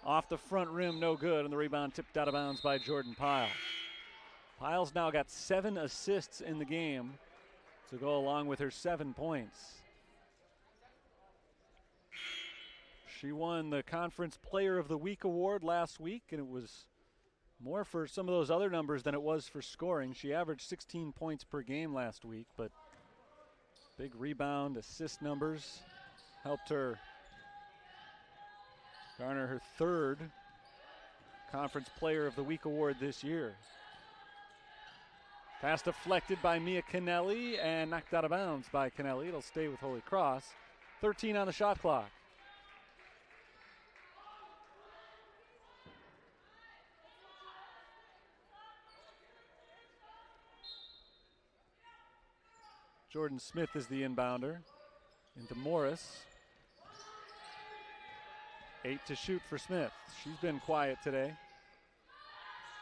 A: Off the front rim, no good, and the rebound tipped out of bounds by Jordan Pyle. Pyle's now got 7 assists in the game to go along with her 7 points. She won the Conference Player of the Week award last week, and it was more for some of those other numbers than it was for scoring. She averaged 16 points per game last week, but big rebound, assist numbers helped her garner her 3rd Conference Player of the Week award this year. Pass deflected by Mia Kennelly and knocked out of bounds by Kennelly. It'll stay with Holy Cross. 13 on the shot clock. Jordan Smith is the inbounder. Into Morris. 8 to shoot for Smith. She's been quiet today.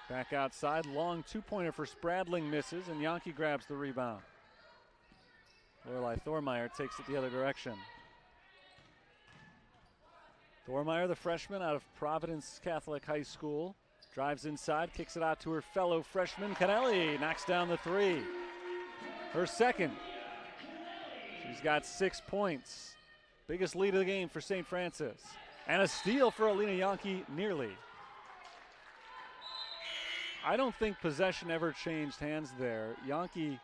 A: Back outside, long two-pointer for Spradling misses, and Yankee grabs the rebound. Lorelei Thormeyer takes it the other direction. Thormeyer, the freshman out of Providence Catholic High School, drives inside, kicks it out to her fellow freshman, Kennelly, knocks down the three. Her second. She's got 6 points. Biggest lead of the game for St. Francis. And a steal for Alina Yankee, nearly. I don't think possession ever changed hands there. Yankee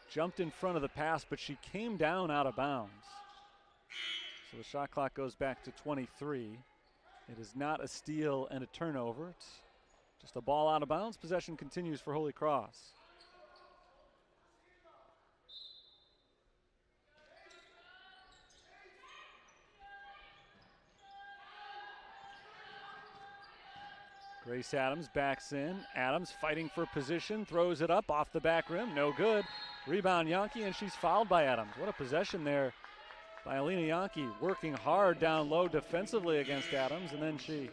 A: jumped in front of the pass, but she came down out of bounds. So the shot clock goes back to 23. It is not a steal and a turnover. It's just a ball out of bounds. Possession continues for Holy Cross. Grace Adams backs in. Adams fighting for position, throws it up off the back rim, no good. Rebound Yankee, and she's fouled by Adams. What a possession there by Alina Yankee, working hard down low defensively against Adams, and then she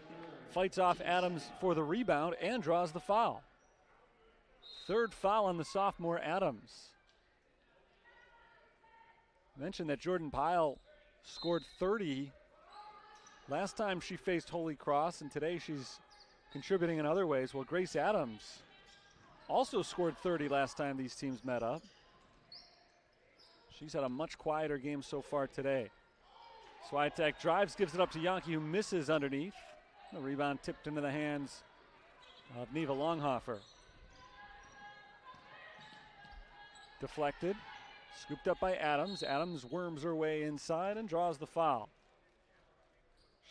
A: fights off Adams for the rebound and draws the foul. 3rd foul on the sophomore Adams. I mentioned that Jordan Pyle scored 30 last time she faced Holy Cross, and today she's contributing in other ways. Well, Grace Adams also scored 30 last time these teams met up. She's had a much quieter game so far today. Swiatek drives, gives it up to Yankee, who misses underneath. The rebound tipped into the hands of Neva Longhofer. Deflected, scooped up by Adams. Adams worms her way inside and draws the foul.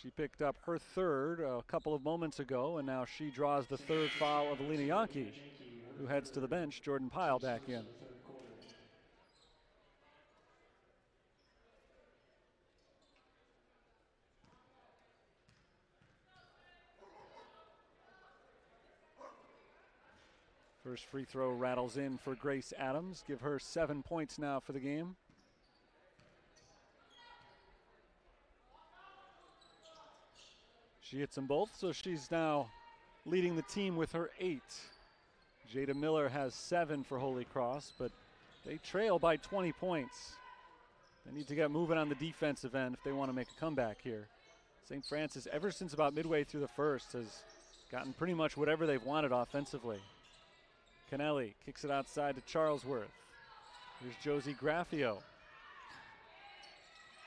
A: She picked up her 3rd a couple of moments ago, and now she draws the 3rd foul of Alina Yankee, who heads to the bench. Jordan Pyle back in. First free throw rattles in for Grace Adams. Give her 7 points now for the game. She hits them both, so she's now leading the team with her 8. Jada Miller has 7 for Holy Cross, but they trail by 20 points. They need to get moving on the defensive end if they want to make a comeback here. St. Francis, ever since about midway through the first, has gotten pretty much whatever they've wanted offensively. Kennelly kicks it outside to Charlesworth. Here's Josie Graffio.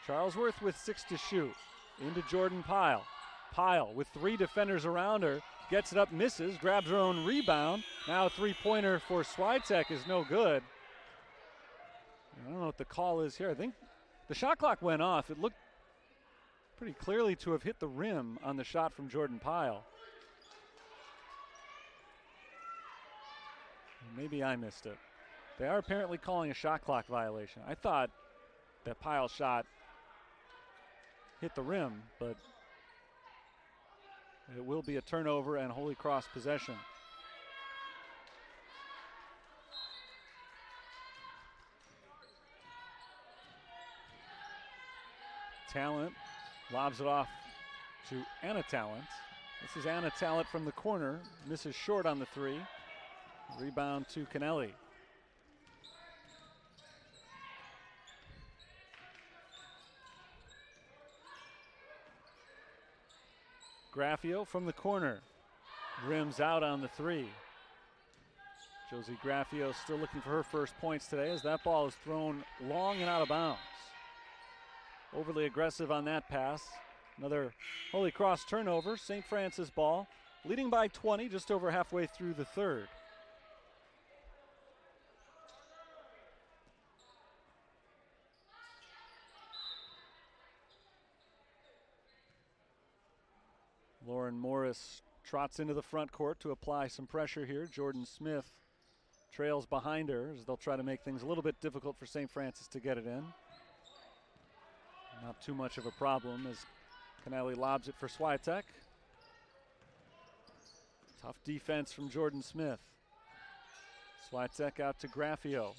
A: Charlesworth with 6 to shoot. Into Jordan Pyle. Pyle with 3 defenders around her. Gets it up, misses, grabs her own rebound. Now a three-pointer for Swiatek is no good. I don't know what the call is here. I think the shot clock went off. It looked pretty clearly to have hit the rim on the shot from Jordan Pyle. Maybe I missed it. They are apparently calling a shot clock violation. I thought that Pyle shot hit the rim, but it will be a turnover and Holy Cross possession. Talent lobs it off to Anna Talent. This is Anna Talent from the corner. Misses short on the 3. Rebound to Kennelly. Graffio from the corner. Rims out on the three. Josie Graffio still looking for her first points today as that ball is thrown long and out of bounds. Overly aggressive on that pass. Another Holy Cross turnover. St. Francis ball. Leading by 20 just over halfway through the third. Lauren Morris trots into the front court to apply some pressure here. Jordan Smith trails behind her as they'll try to make things a little bit difficult for St. Francis to get it in. Not too much of a problem as Kennelly lobs it for Swiatek. Tough defense from Jordan Smith. Swiatek out to Graffio.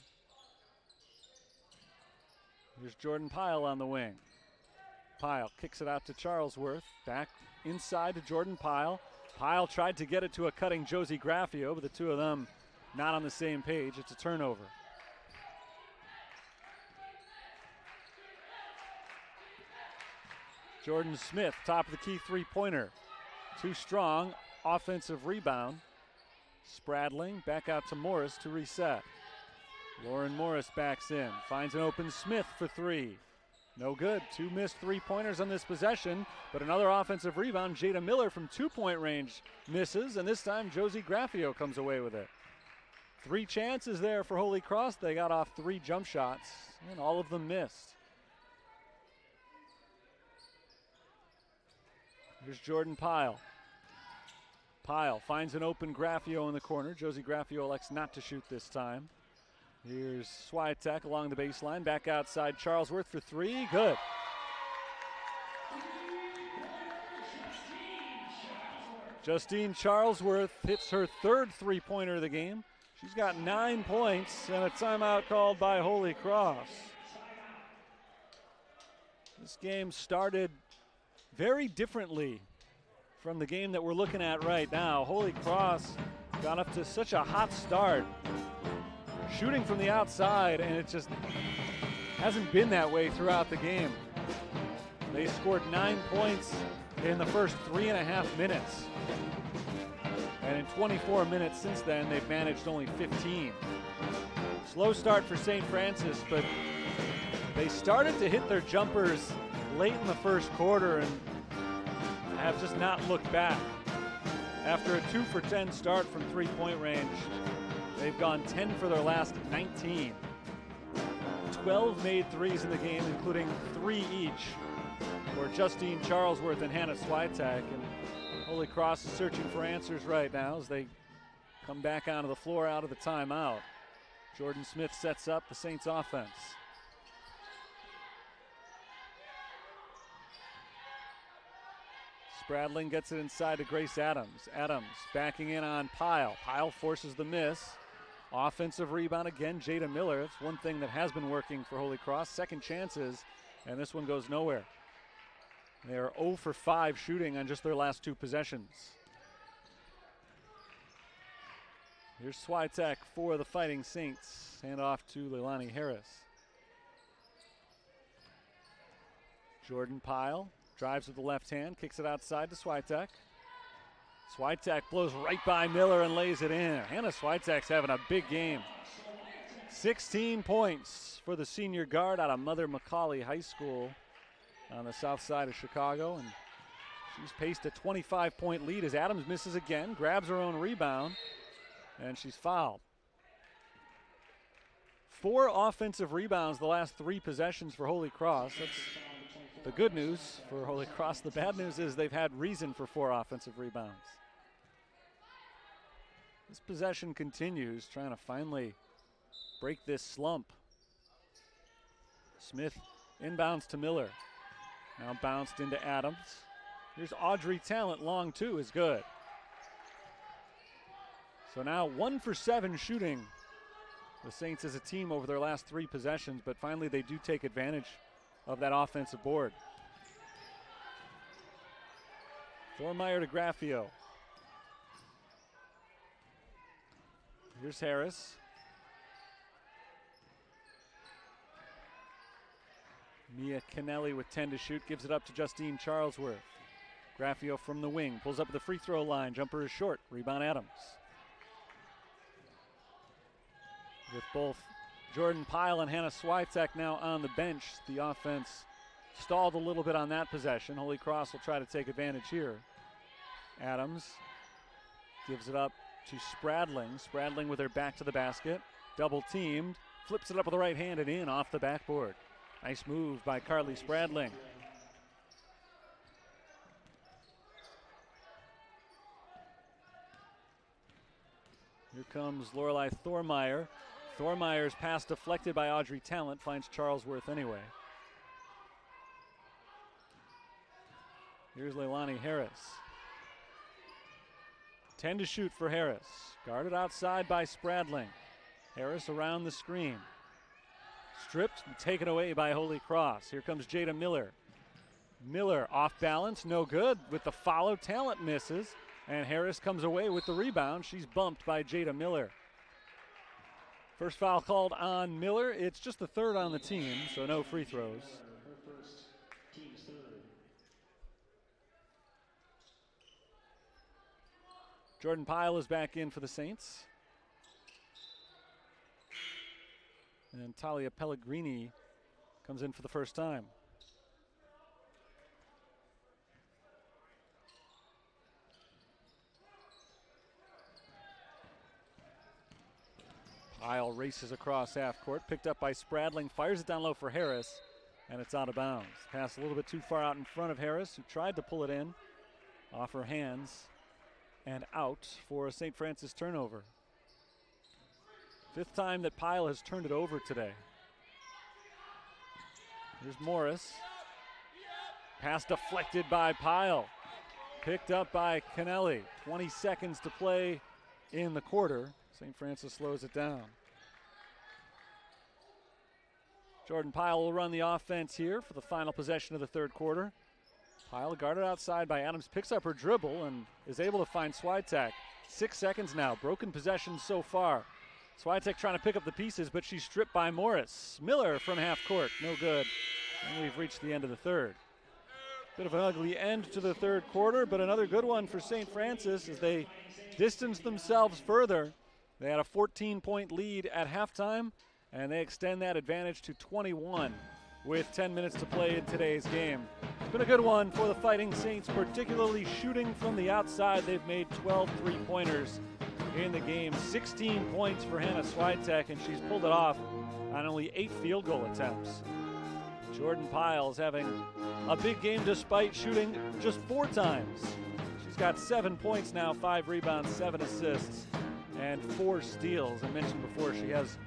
A: Here's Jordan Pyle on the wing. Pyle kicks it out to Charlesworth. Back inside to Jordan Pyle. Pyle tried to get it to a cutting Josie Graffio, but the two of them not on the same page. It's a turnover. Jordan Smith, top of the key three-pointer. Too strong, offensive rebound. Spradling back out to Morris to reset. Lauren Morris backs in, finds an open Smith for three. No good. Two missed three-pointers on this possession, but another offensive rebound. Jada Miller from two-point range misses, and this time Josie Graffio comes away with it. Three chances there for Holy Cross. They got off three jump shots, and all of them missed. Here's Jordan Pyle. Pyle finds an open Graffio in the corner. Josie Graffio elects not to shoot this time. Here's Swiatek along the baseline. Back outside Charlesworth for three. Good. Justine Charlesworth hits her third three-pointer of the game. She's got 9 points and a timeout called by Holy Cross. This game started very differently from the game that we're looking at right now. Holy Cross got up to such a hot start, shooting from the outside, and it just hasn't been that way throughout the game. They scored 9 points in the first 3.5 minutes. And in 24 minutes since then, they've managed only 15. Slow start for St. Francis, but they started to hit their jumpers late in the first quarter and have just not looked back. After a 2-for-10 start from three-point range, they've gone 10 for their last 19. 12 made threes in the game, including 3 each for Justine Charlesworth and Hannah Swiatek. And Holy Cross is searching for answers right now as they come back onto the floor out of the timeout. Jordan Smith sets up the Saints offense. Spradling gets it inside to Grace Adams. Adams backing in on Pyle. Pyle forces the miss. Offensive rebound again, Jada Miller. That's one thing that has been working for Holy Cross. Second chances, and this one goes nowhere. They are 0 for 5 shooting on just their last 2 possessions. Here's Swiatek for the Fighting Saints. Hand off to Leilani Harris. Jordan Pyle drives with the left hand, kicks it outside to Swiatek. Swiatek blows right by Miller and lays it in. Hannah Swiatek's having a big game. 16 points for the senior guard out of Mother McCauley High School on the south side of Chicago. And she's paced a 25-point lead as Adams misses again, grabs her own rebound, and she's fouled. 4 offensive rebounds the last 3 possessions for Holy Cross. That's the good news for Holy Cross. The bad news is they've had reason for 4 offensive rebounds. This possession continues, trying to finally break this slump. Smith inbounds to Miller. Now bounced into Adams. Here's Audrey Talent, long 2 is good. So now 1 for 7 shooting. The Saints as a team over their last 3 possessions, but finally they do take advantage of that offensive board. Thormeyer to Graffio. Here's Harris. Mia Kennelly with 10 to shoot, gives it up to Justine Charlesworth. Graffio from the wing, pulls up at the free throw line. Jumper is short, rebound Adams. With both Jordan Pyle and Hannah Switek now on the bench, the offense stalled a little bit on that possession. Holy Cross will try to take advantage here. Adams gives it up to Spradling. Spradling with her back to the basket, double teamed, flips it up with the right hand and in off the backboard. Nice move by Carly Spradling. Here comes Lorelei Thormeyer. Thormeyer's pass deflected by Audrey Talent, finds Charlesworth anyway. Here's Leilani Harris. 10 to shoot for Harris. Guarded outside by Spradling. Harris around the screen. Stripped and taken away by Holy Cross. Here comes Jada Miller. Miller off balance, no good with the follow. Talent misses, and Harris comes away with the rebound. She's bumped by Jada Miller. First foul called on Miller. It's just the third on the team, so no free throws. Jordan Pyle is back in for the Saints. And Talia Pellegrini comes in for the first time. Pyle races across half court, picked up by Spradling, fires it down low for Harris, and it's out of bounds. Pass a little bit too far out in front of Harris, who tried to pull it in off her hands and out for a St. Francis turnover. Fifth time that Pyle has turned it over today. Here's Morris. Pass deflected by Pyle. Picked up by Kennelly. 20 seconds to play in the quarter. St. Francis slows it down. Jordan Pyle will run the offense here for the final possession of the third quarter. Pyle guarded outside by Adams, picks up her dribble and is able to find Switek. 6 seconds now, broken possession so far. Switek trying to pick up the pieces, but she's stripped by Morris. Miller from half court, no good. And we've reached the end of the third. Bit of an ugly end to the third quarter, but another good one for St. Francis as they distance themselves further. They had a 14-point lead at halftime, and they extend that advantage to 21 with 10 minutes to play in today's game. It's been a good one for the Fighting Saints, particularly shooting from the outside. They've made 12 three-pointers in the game. 16 points for Hannah Switek, and she's pulled it off on only 8 field goal attempts. Jordan Pyle's having a big game despite shooting just 4 times. She's got 7 points now, 5 rebounds, 7 assists, and 4 steals. I mentioned before she has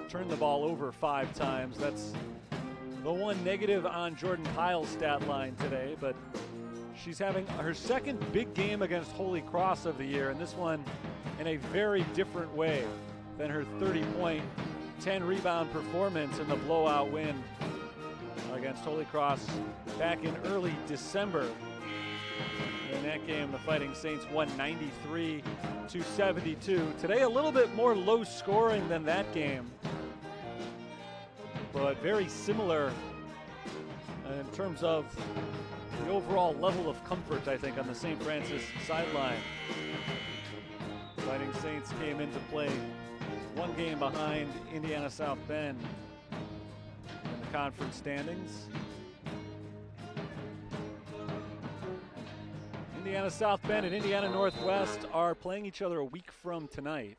A: turned the ball over 5 times. That's the one negative on Jordan Pyle's stat line today, but she's having her second big game against Holy Cross of the year, and this one in a very different way than her 30-point, 10-rebound performance in the blowout win against Holy Cross back in early December. In that game, the Fighting Saints won 93-72. Today, a little bit more low scoring than that game, but very similar in terms of the overall level of comfort, I think, on the St. Francis sideline. Fighting Saints came into play 1 game behind Indiana South Bend in the conference standings. Indiana South Bend and Indiana Northwest are playing each other a week from tonight.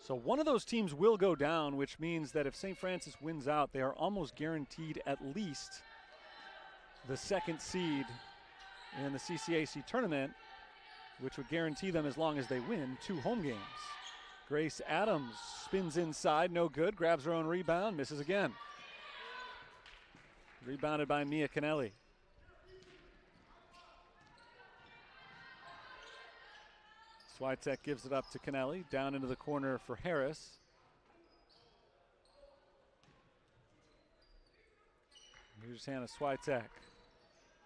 A: So one of those teams will go down, which means that if St. Francis wins out, they are almost guaranteed at least the 2nd seed in the CCAC tournament, which would guarantee them, as long as they win, 2 home games. Grace Adams spins inside, no good, grabs her own rebound, misses again. Rebounded by Mia Kennelly. Switek gives it up to Kennelly, down into the corner for Harris. Here's Hannah Switek.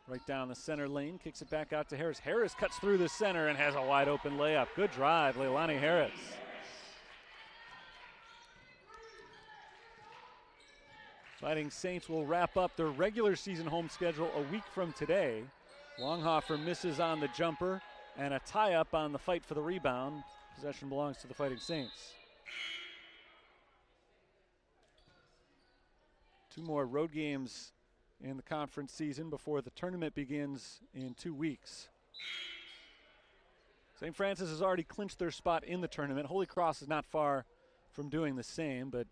A: Right down the center lane, kicks it back out to Harris. Harris cuts through the center and has a wide open layup. Good drive, Leilani Harris. Fighting Saints will wrap up their regular season home schedule a week from today. Longhofer misses on the jumper and a tie-up on the fight for the rebound. Possession belongs to the Fighting Saints. 2 more road games in the conference season before the tournament begins in 2 weeks. St. Francis has already clinched their spot in the tournament. Holy Cross is not far from doing the same, but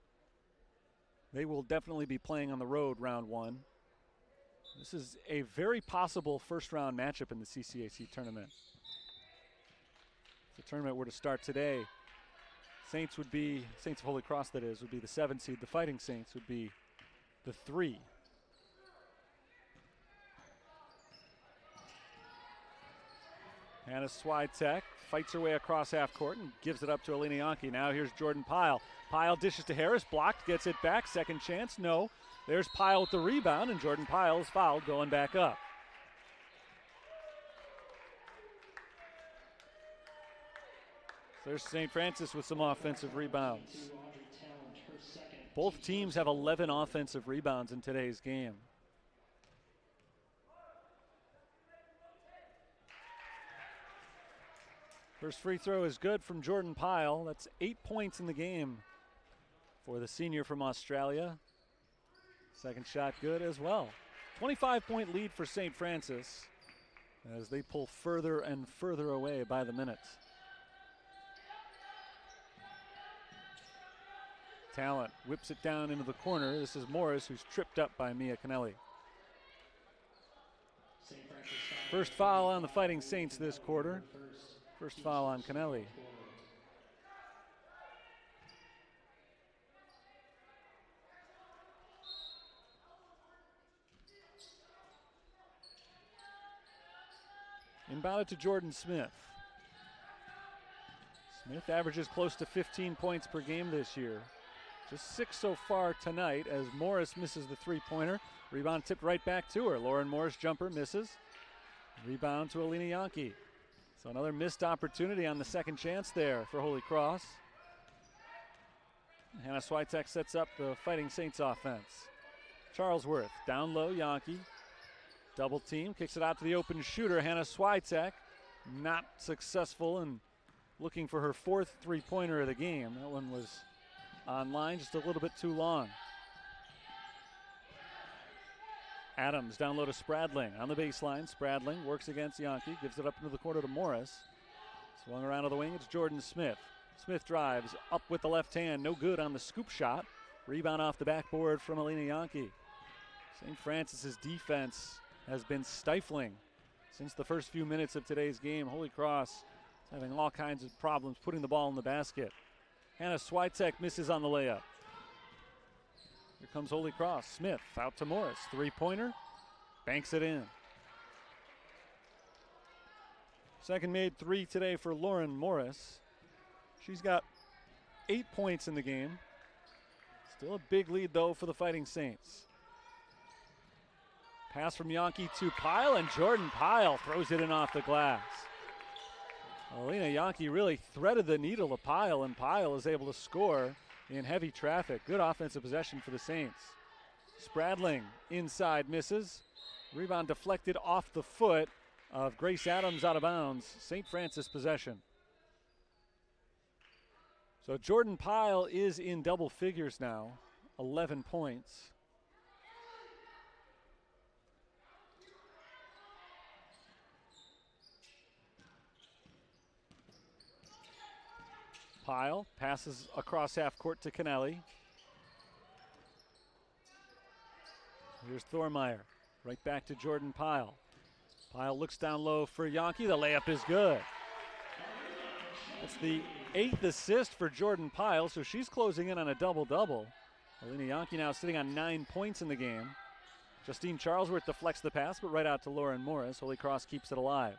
A: they will definitely be playing on the road round 1. This is a very possible first-round matchup in the CCAC tournament. If the tournament were to start today, Saints of Holy Cross, that is, would be the 7 seed. The Fighting Saints would be the 3. Hannah Switek fights her way across half court and gives it up to Alina Yonke. Now here's Jordan Pyle. Pyle dishes to Harris, blocked, gets it back. Second chance, no. There's Pyle with the rebound, and Jordan Pyle is fouled going back up. There's St. Francis with some offensive rebounds. Both teams have 11 offensive rebounds in today's game. First free throw is good from Jordan Pyle. That's 8 points in the game for the senior from Australia. Second shot good as well. 25-point lead for St. Francis as they pull further and further away by the minute. Talent whips it down into the corner. This is Morris, who's tripped up by Mia Kennelly. First foul on the Fighting Saints this quarter. First foul on Kennelly. Inbounded to Jordan Smith. Smith averages close to 15 points per game this year. Just 6 so far tonight as Morris misses the three-pointer. Rebound tipped right back to her. Lauren Morris jumper misses. Rebound to Alina Yonke. So another missed opportunity on the second chance there for Holy Cross. Hannah Switek sets up the Fighting Saints offense. Charlesworth down low, Yonke. Double team, kicks it out to the open shooter, Hannah Switek. Not successful and looking for her 4th three-pointer of the game. That one was online, just a little bit too long. Adams down low to Spradling on the baseline. Spradling works against Yonke, gives it up into the corner to Morris. Swung around to the wing, it's Jordan Smith. Smith drives up with the left hand, no good on the scoop shot. Rebound off the backboard from Alina Yonke. St. Francis's defense has been stifling since the first few minutes of today's game. Holy Cross is having all kinds of problems putting the ball in the basket. Hannah Switek misses on the layup. Here comes Holy Cross. Smith out to Morris. Three-pointer. Banks it in. Second made three today for Lauren Morris. She's got 8 points in the game. Still a big lead, though, for the Fighting Saints. Pass from Yonke to Pyle, and Jordan Pyle throws it in off the glass. Alina Yonke really threaded the needle to Pyle, and Pyle is able to score in heavy traffic. Good offensive possession for the Saints. Spradling inside misses. Rebound deflected off the foot of Grace Adams out of bounds. St. Francis possession. So Jordan Pyle is in double figures now, 11 points. Pyle passes across half court to Kennelly. Here's Thormeyer, right back to Jordan Pyle. Pyle looks down low for Yonke. The layup is good. That's the 8th assist for Jordan Pyle, so she's closing in on a double-double. Alina Yonke now sitting on 9 points in the game. Justine Charlesworth deflects the pass, but right out to Lauren Morris. Holy Cross keeps it alive.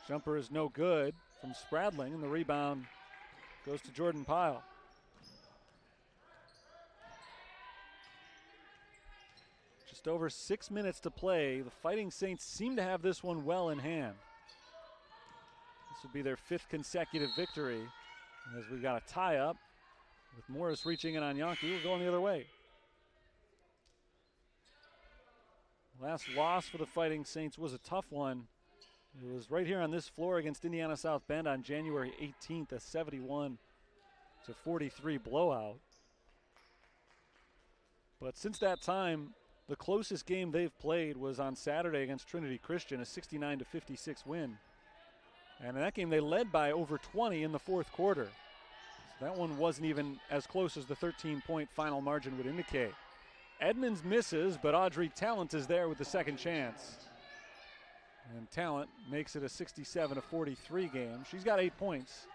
A: Jumper is no good from Spradling, and the rebound goes to Jordan Pyle. Just over 6 minutes to play. The Fighting Saints seem to have this one well in hand. This would be their 5th consecutive victory. As we got a tie up with Morris reaching in on Yankee. We're going the other way. Last loss for the Fighting Saints was a tough one. It was right here on this floor against Indiana South Bend on January 18th, a 71-43 blowout. But since that time, the closest game they've played was on Saturday against Trinity Christian, a 69-56 win. And in that game, they led by over 20 in the fourth quarter. So that one wasn't even as close as the 13-point final margin would indicate. Edmonds misses, but Audrey Talent is there with the second chance. And Talent makes it a 67-43 game. She's got 8 points.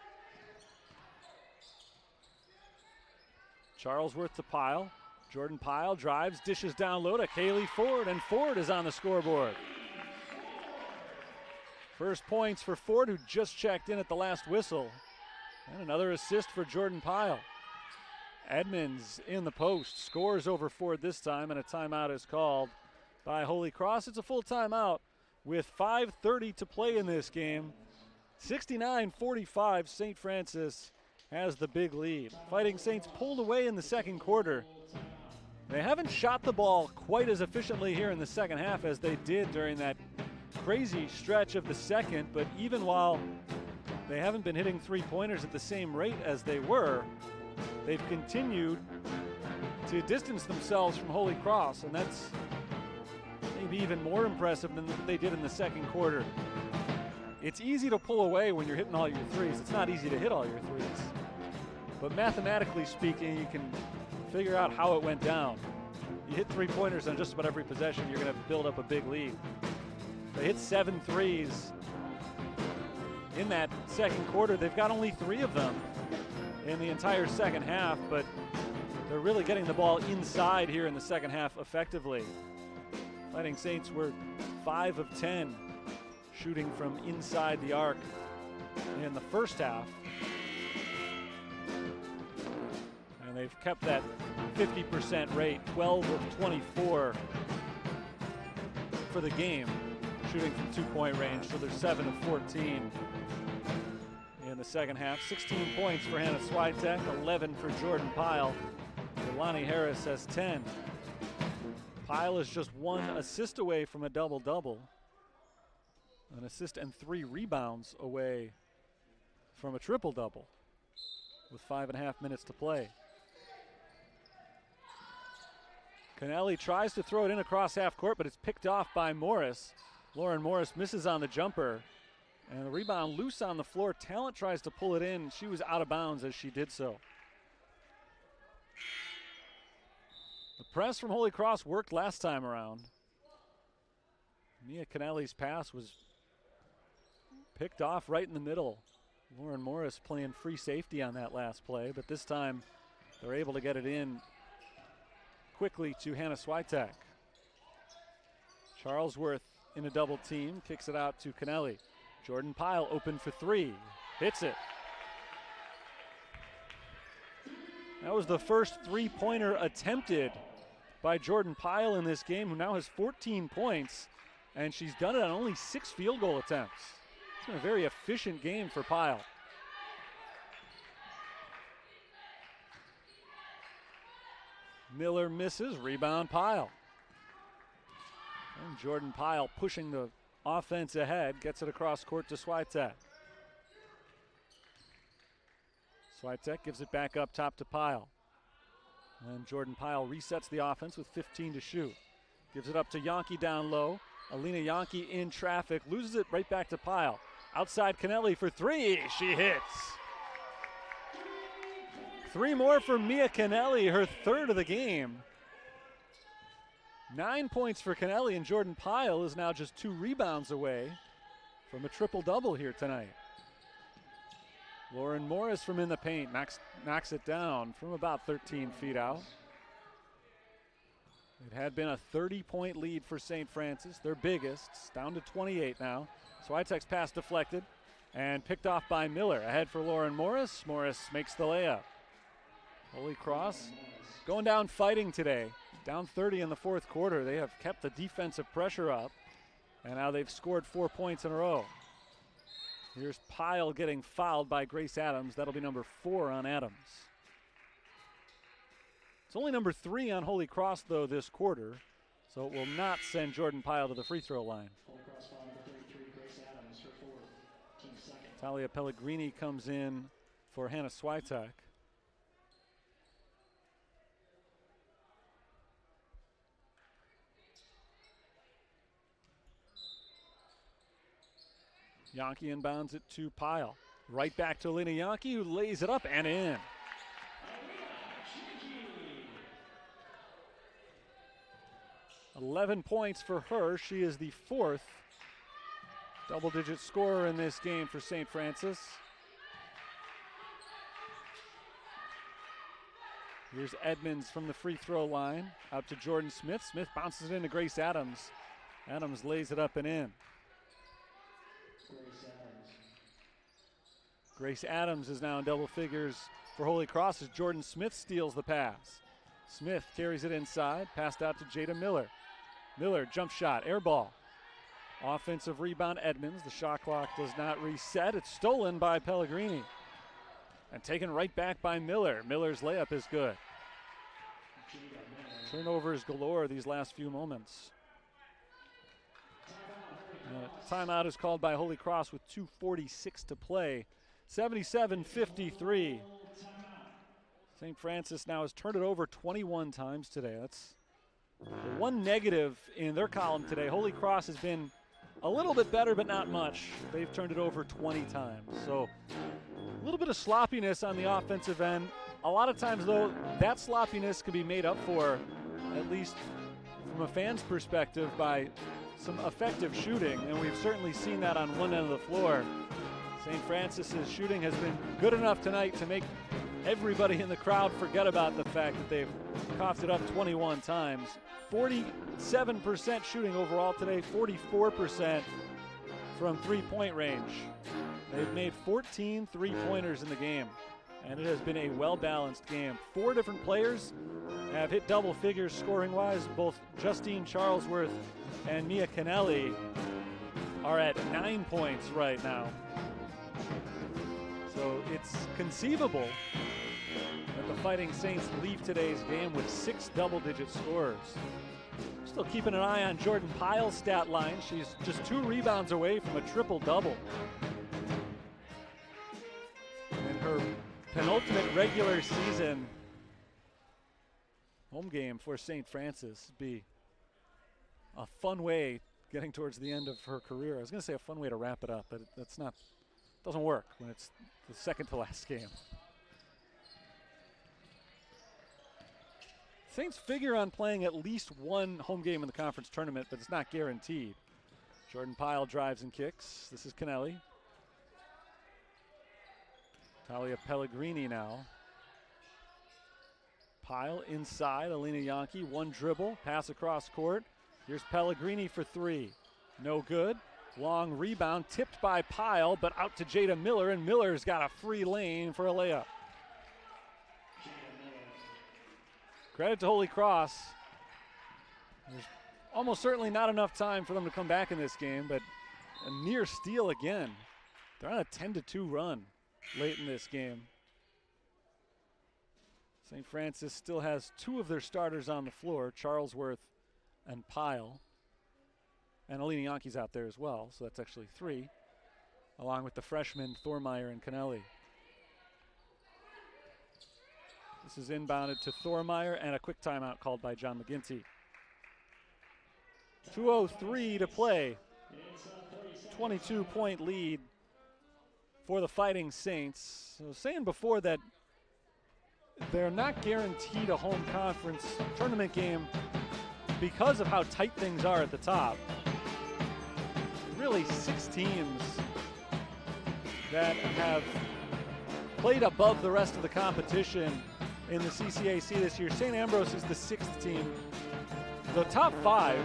A: Charlesworth to Pyle. Jordan Pyle drives, dishes down low to Kaylee Ford, and Ford is on the scoreboard. First points for Ford, who just checked in at the last whistle. And another assist for Jordan Pyle. Edmonds in the post, scores over Ford this time, and a timeout is called by Holy Cross. It's a full timeout with 5:30 to play in this game. 69-45, St. Francis has the big lead. Fighting Saints pulled away in the second quarter. They haven't shot the ball quite as efficiently here in the second half as they did during that crazy stretch of the second, but even while they haven't been hitting three-pointers at the same rate as they were, they've continued to distance themselves from Holy Cross, and that's maybe even more impressive than they did in the second quarter. It's easy to pull away when you're hitting all your threes. It's not easy to hit all your threes. But mathematically speaking, you can figure out how it went down. You hit three-pointers on just about every possession, you're going to build up a big lead. They hit 7 threes in that second quarter. They've got only 3 of them in the entire second half, but they're really getting the ball inside here in the second half effectively. Fighting Saints were 5 of 10 shooting from inside the arc in the first half. And they've kept that 50% rate, 12 of 24 for the game, shooting from two-point range, so they're 7 of 14 in the second half. 16 points for Hannah Switek, 11 for Jordan Pyle. Lonnie Harris has 10. Pyle is just 1 assist away from a double-double. An assist and 3 rebounds away from a triple-double with 5.5 minutes to play. Kennelly tries to throw it in across half court, but it's picked off by Morris. Lauren Morris misses on the jumper, and the rebound loose on the floor. Talent tries to pull it in. She was out of bounds as she did so. The press from Holy Cross worked last time around. Mia Kennelly's pass was picked off right in the middle. Lauren Morris playing free safety on that last play, but this time they're able to get it in quickly to Hannah Switek. Charlesworth in a double team, kicks it out to Kennelly. Jordan Pyle open for 3, hits it. That was the first three-pointer attempted by Jordan Pyle in this game, who now has 14 points, and she's done it on only 6 field goal attempts. It's been a very efficient game for Pyle. Miller misses, rebound Pyle. And Jordan Pyle pushing the offense ahead, gets it across court to Switek. Switek gives it back up top to Pyle. And Jordan Pyle resets the offense with 15 to shoot. Gives it up to Yankee down low. Alina Yankee in traffic, loses it right back to Pyle. Outside Kennelly for 3, she hits. 3 more for Mia Kennelly, her 3rd of the game. 9 points for Kennelly, and Jordan Pyle is now just 2 rebounds away from a triple-double here tonight. Lauren Morris from in the paint knocks it down from about 13 feet out. It had been a 30-point lead for St. Francis, their biggest. It's down to 28 now. Switek's pass deflected and picked off by Miller. Ahead for Lauren Morris. Morris makes the layup. Holy Cross going down fighting today. Down 30 in the fourth quarter. They have kept the defensive pressure up, and now they've scored 4 points in a row. Here's Pyle getting fouled by Grace Adams. That'll be number 4 on Adams. It's only number 3 on Holy Cross, though, this quarter, so it will not send Jordan Pyle to the free throw line.
B: Holy Cross foul number 33, Grace Adams, her fourth, team second.
A: Talia Pellegrini comes in for Hannah Switek. Yankee inbounds it to Pyle. Right back to Alina Yankee, who lays it up and in. 11 points for her. She is the 4th double-digit scorer in this game for St. Francis. Here's Edmonds from the free throw line. Out to Jordan Smith. Smith bounces it into Grace Adams. Adams lays it up and in. Grace Adams is now in double figures for Holy Cross as Jordan Smith steals the pass. Smith carries it inside, passed out to Jada Miller. Miller, jump shot, air ball. Offensive rebound, Edmonds. The shot clock does not reset. It's stolen by Pellegrini. And taken right back by Miller. Miller's layup is good. Turnovers galore these last few moments. Timeout is called by Holy Cross with 2:46 to play. 77-53. St. Francis now has turned it over 21 times today. That's the one negative in their column today. Holy Cross has been a little bit better, but not much. They've turned it over 20 times. So a little bit of sloppiness on the offensive end. A lot of times, though, that sloppiness can be made up for, at least from a fan's perspective, by some effective shooting, and we've certainly seen that on one end of the floor. St. Francis's shooting has been good enough tonight to make everybody in the crowd forget about the fact that they've coughed it up 21 times. 47% shooting overall today, 44% from three-point range. They've made 14 three-pointers in the game, and it has been a well-balanced game. 4 different players have hit double figures scoring-wise. Both Justine Charlesworth and Mia Kennelly are at 9 points right now. So it's conceivable that the Fighting Saints leave today's game with 6 double-digit scores. Still keeping an eye on Jordan Pyle's stat line. She's just 2 rebounds away from a triple-double. In her penultimate regular season home game for St. Francis be a fun way getting towards the end of her career. I was going to say a fun way to wrap it up, but that's not, doesn't work when it's the second to last game. Saints figure on playing at least one home game in the conference tournament, but it's not guaranteed. Jordan Pyle drives and kicks. This is Kennelly. Talia Pellegrini now. Pyle inside, Alina Yankee, 1 dribble, pass across court. Here's Pellegrini for 3. No good. Long rebound, tipped by Pyle, but out to Jada Miller, and Miller's got a free lane for a layup. Credit to Holy Cross. There's almost certainly not enough time for them to come back in this game, but a near steal again. They're on a 10-2 run late in this game. St. Francis still has 2 of their starters on the floor, Charlesworth and Pyle. And Alina Yankee's out there as well, so that's actually 3, along with the freshmen Thormeyer and Kennelly. This is inbounded to Thormeyer, and a quick timeout called by John McGinty. 2:03 to play. 22-point lead for the Fighting Saints. So saying before that they're not guaranteed a home conference tournament game because of how tight things are at the top. Really 6 teams that have played above the rest of the competition in the CCAC this year. St. Ambrose is the 6th team. The top 5,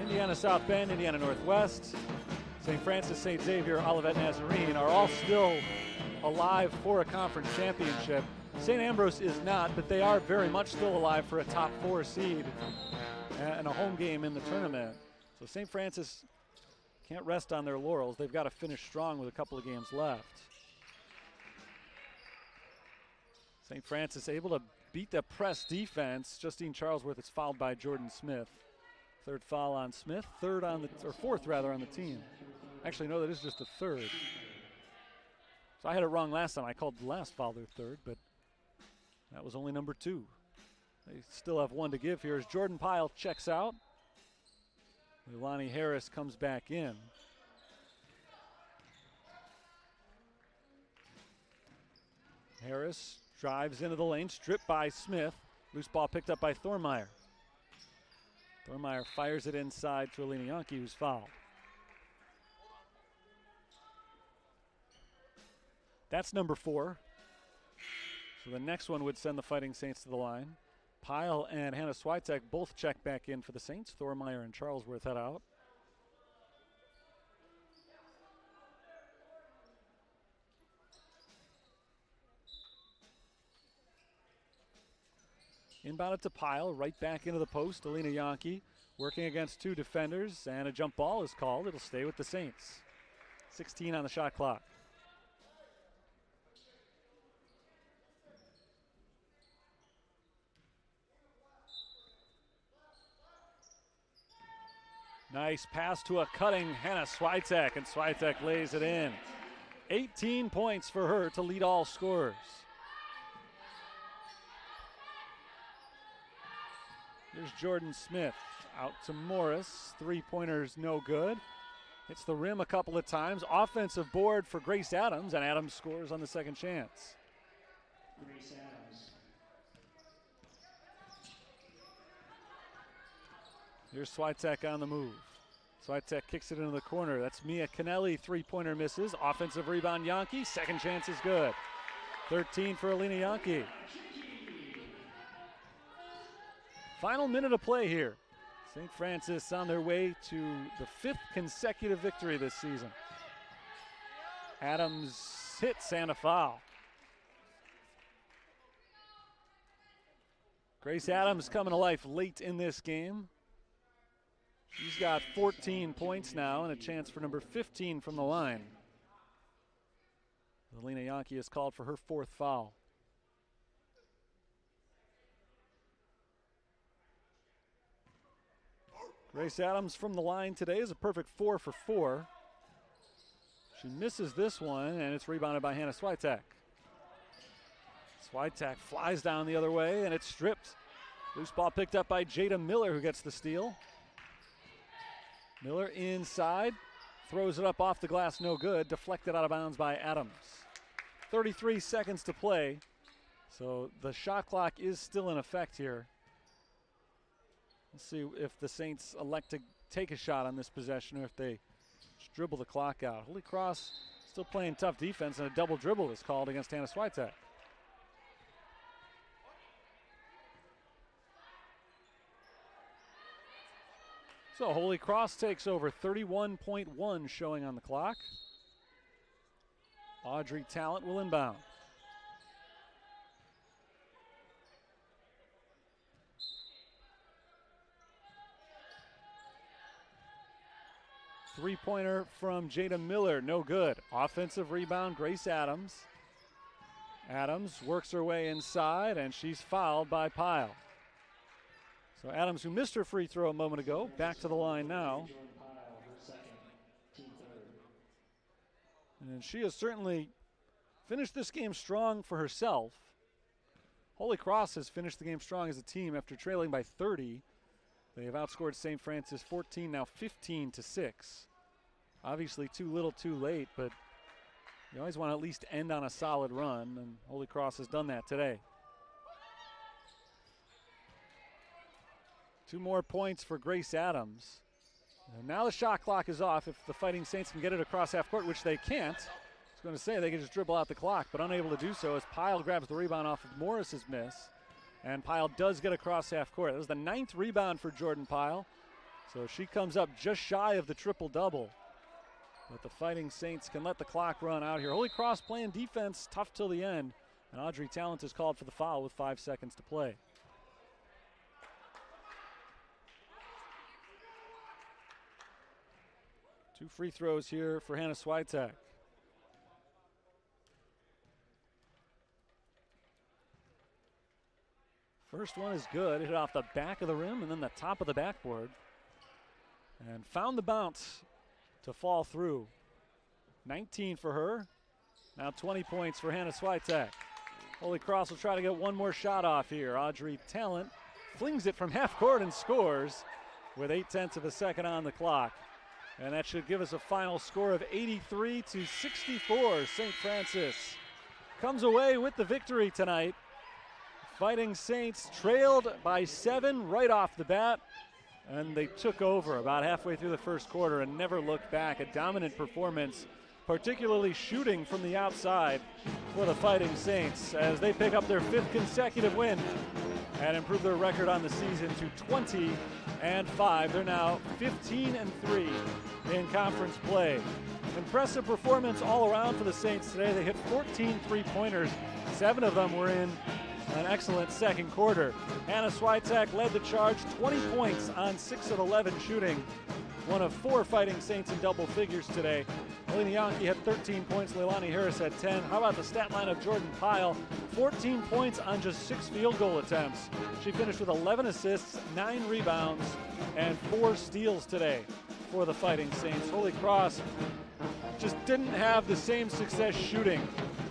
A: Indiana South Bend, Indiana Northwest, St. Francis, St. Xavier, Olivet Nazarene, are all still alive for a conference championship. St. Ambrose is not, but they are very much still alive for a top 4 seed and a home game in the tournament. So St. Francis can't rest on their laurels. They've got to finish strong with a couple of games left. St. Francis able to beat the press defense. Justine Charlesworth is fouled by Jordan Smith. Third foul on Smith, fourth rather on the team. Actually, no, that is just the third. So I had it wrong last time. I called the last foul their third, but that was only number 2. They still have one to give here as Jordan Pyle checks out. Leilani Harris comes back in. Harris drives into the lane, stripped by Smith. Loose ball picked up by Thormeyer. Thormeyer fires it inside to Alina Yankee, who's fouled. That's number 4. So the next one would send the Fighting Saints to the line. Pyle and Hannah Switek both check back in for the Saints. Thormeyer and Charlesworth head out. Inbound it to Pyle, right back into the post. Alina Yankee working against 2 defenders, and a jump ball is called. It'll stay with the Saints. 16 on the shot clock. Nice pass to a cutting Hannah Switek, and Switek lays it in. 18 points for her to lead all scorers. Here's Jordan Smith out to Morris. 3-pointers no good. Hits the rim a couple of times. Offensive board for Grace Adams, and Adams scores on the second chance.
B: Grace Adams.
A: Here's Switek on the move. Switek kicks it into the corner. That's Mia Kennelly. 3-pointer misses. Offensive rebound, Yankee. Second chance is good. 13 for Alina Yankee. Final minute of play here. St. Francis on their way to the 5th consecutive victory this season. Adams hits and a foul. Grace Adams coming to life late in this game. She's got 14 points now and a chance for number 15 from the line. Alina Yankee is called for her 4th foul. Grace Adams from the line today is a perfect 4 for 4. She misses this one, and it's rebounded by Hannah Switek. Switek flies down the other way, and it's stripped. Loose ball picked up by Jada Miller, who gets the steal. Miller inside, throws it up off the glass, no good. Deflected out of bounds by Adams. 33 seconds to play, so the shot clock is still in effect here. Let's see if the Saints elect to take a shot on this possession or if they just dribble the clock out. Holy Cross still playing tough defense, and a double dribble is called against Hannah Switek. So Holy Cross takes over. 31.1 showing on the clock. Audrey Talent will inbound. Three-pointer from Jada Miller, no good. Offensive rebound, Grace Adams. Adams works her way inside, and she's fouled by Pyle. So Adams, who missed her free throw a moment ago, back to the line now. And she has certainly finished this game strong for herself. Holy Cross has finished the game strong as a team after trailing by 30. They have outscored St. Francis 14, now 15-6. Obviously too little too late, but you always want to at least end on a solid run, and Holy Cross has done that today. 2 more points for Grace Adams. And now the shot clock is off. If the Fighting Saints can get it across half court, which they can't, I was going to say they can just dribble out the clock, but unable to do so as Pyle grabs the rebound off of Morris's miss. And Pyle does get across half court. That was the 9th rebound for Jordan Pyle. So she comes up just shy of the triple-double. But the Fighting Saints can let the clock run out here. Holy Cross playing defense tough till the end. And Audrey Talent is called for the foul with 5 seconds to play. Two free throws here for Hannah Switek. First one is good. Hit off the back of the rim and then the top of the backboard. And found the bounce to fall through. 19 for her. Now 20 points for Hannah Switek. Holy Cross will try to get one more shot off here. Audrey Talent flings it from half court and scores with 0.8 of a second on the clock. And that should give us a final score of 83-64. St. Francis comes away with the victory tonight. Fighting Saints trailed by 7 right off the bat, and they took over about halfway through the first quarter and never looked back. A dominant performance, particularly shooting from the outside for the Fighting Saints as they pick up their 5th consecutive win and improve their record on the season to 20-5. They're now 15-3 in conference play. Impressive performance all around for the Saints today. They hit 14 three-pointers. 7 of them were in an excellent second quarter. Hannah Switek led the charge, 20 points on 6 of 11 shooting. One of 4 Fighting Saints in double figures today. Alina Yankee had 13 points, Leilani Harris had 10. How about the stat line of Jordan Pyle? 14 points on just 6 field goal attempts. She finished with 11 assists, 9 rebounds, and 4 steals today for the Fighting Saints. Holy Cross just didn't have the same success shooting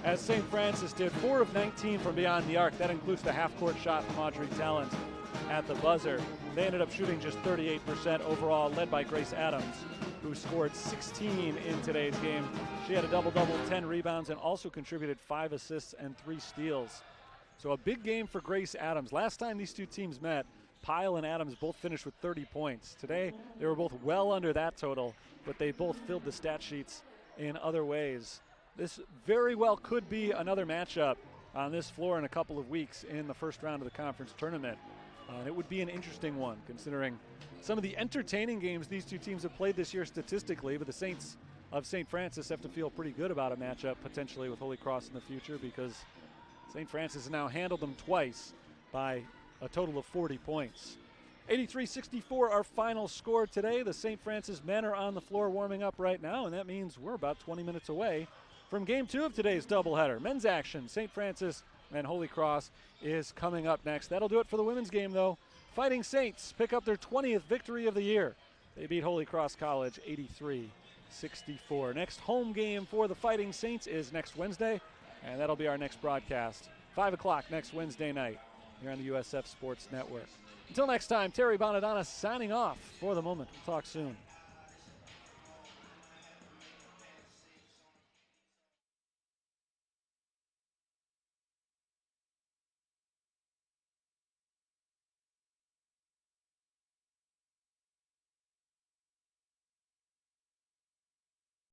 A: as St. Francis did. 4 of 19 from beyond the arc. That includes the half-court shot from Audrey Talent at the buzzer. They ended up shooting just 38% overall, led by Grace Adams, who scored 16 in today's game. She had a double-double, 10 rebounds, and also contributed 5 assists and 3 steals. So a big game for Grace Adams. Last time these two teams met, Pyle and Adams both finished with 30 points. Today, they were both well under that total, but they both filled the stat sheets in other ways. This very well could be another matchup on this floor in a couple of weeks in the first round of the conference tournament. And it would be an interesting one, considering some of the entertaining games these two teams have played this year statistically, but the Saints of St. Francis have to feel pretty good about a matchup potentially with Holy Cross in the future, because St. Francis has now handled them twice by a total of 40 points. 83-64 our final score today. The St. Francis men are on the floor warming up right now, and that means we're about 20 minutes away from Game 2 of today's doubleheader. Men's action, St. Francis and Holy Cross is coming up next. That'll do it for the women's game, though. Fighting Saints pick up their 20th victory of the year. They beat Holy Cross College 83-64. Next home game for the Fighting Saints is next Wednesday, and that'll be our next broadcast. 5 o'clock next Wednesday night here on the USF Sports Network. Until next time, Terry Bonadonna signing off for the moment. Talk soon.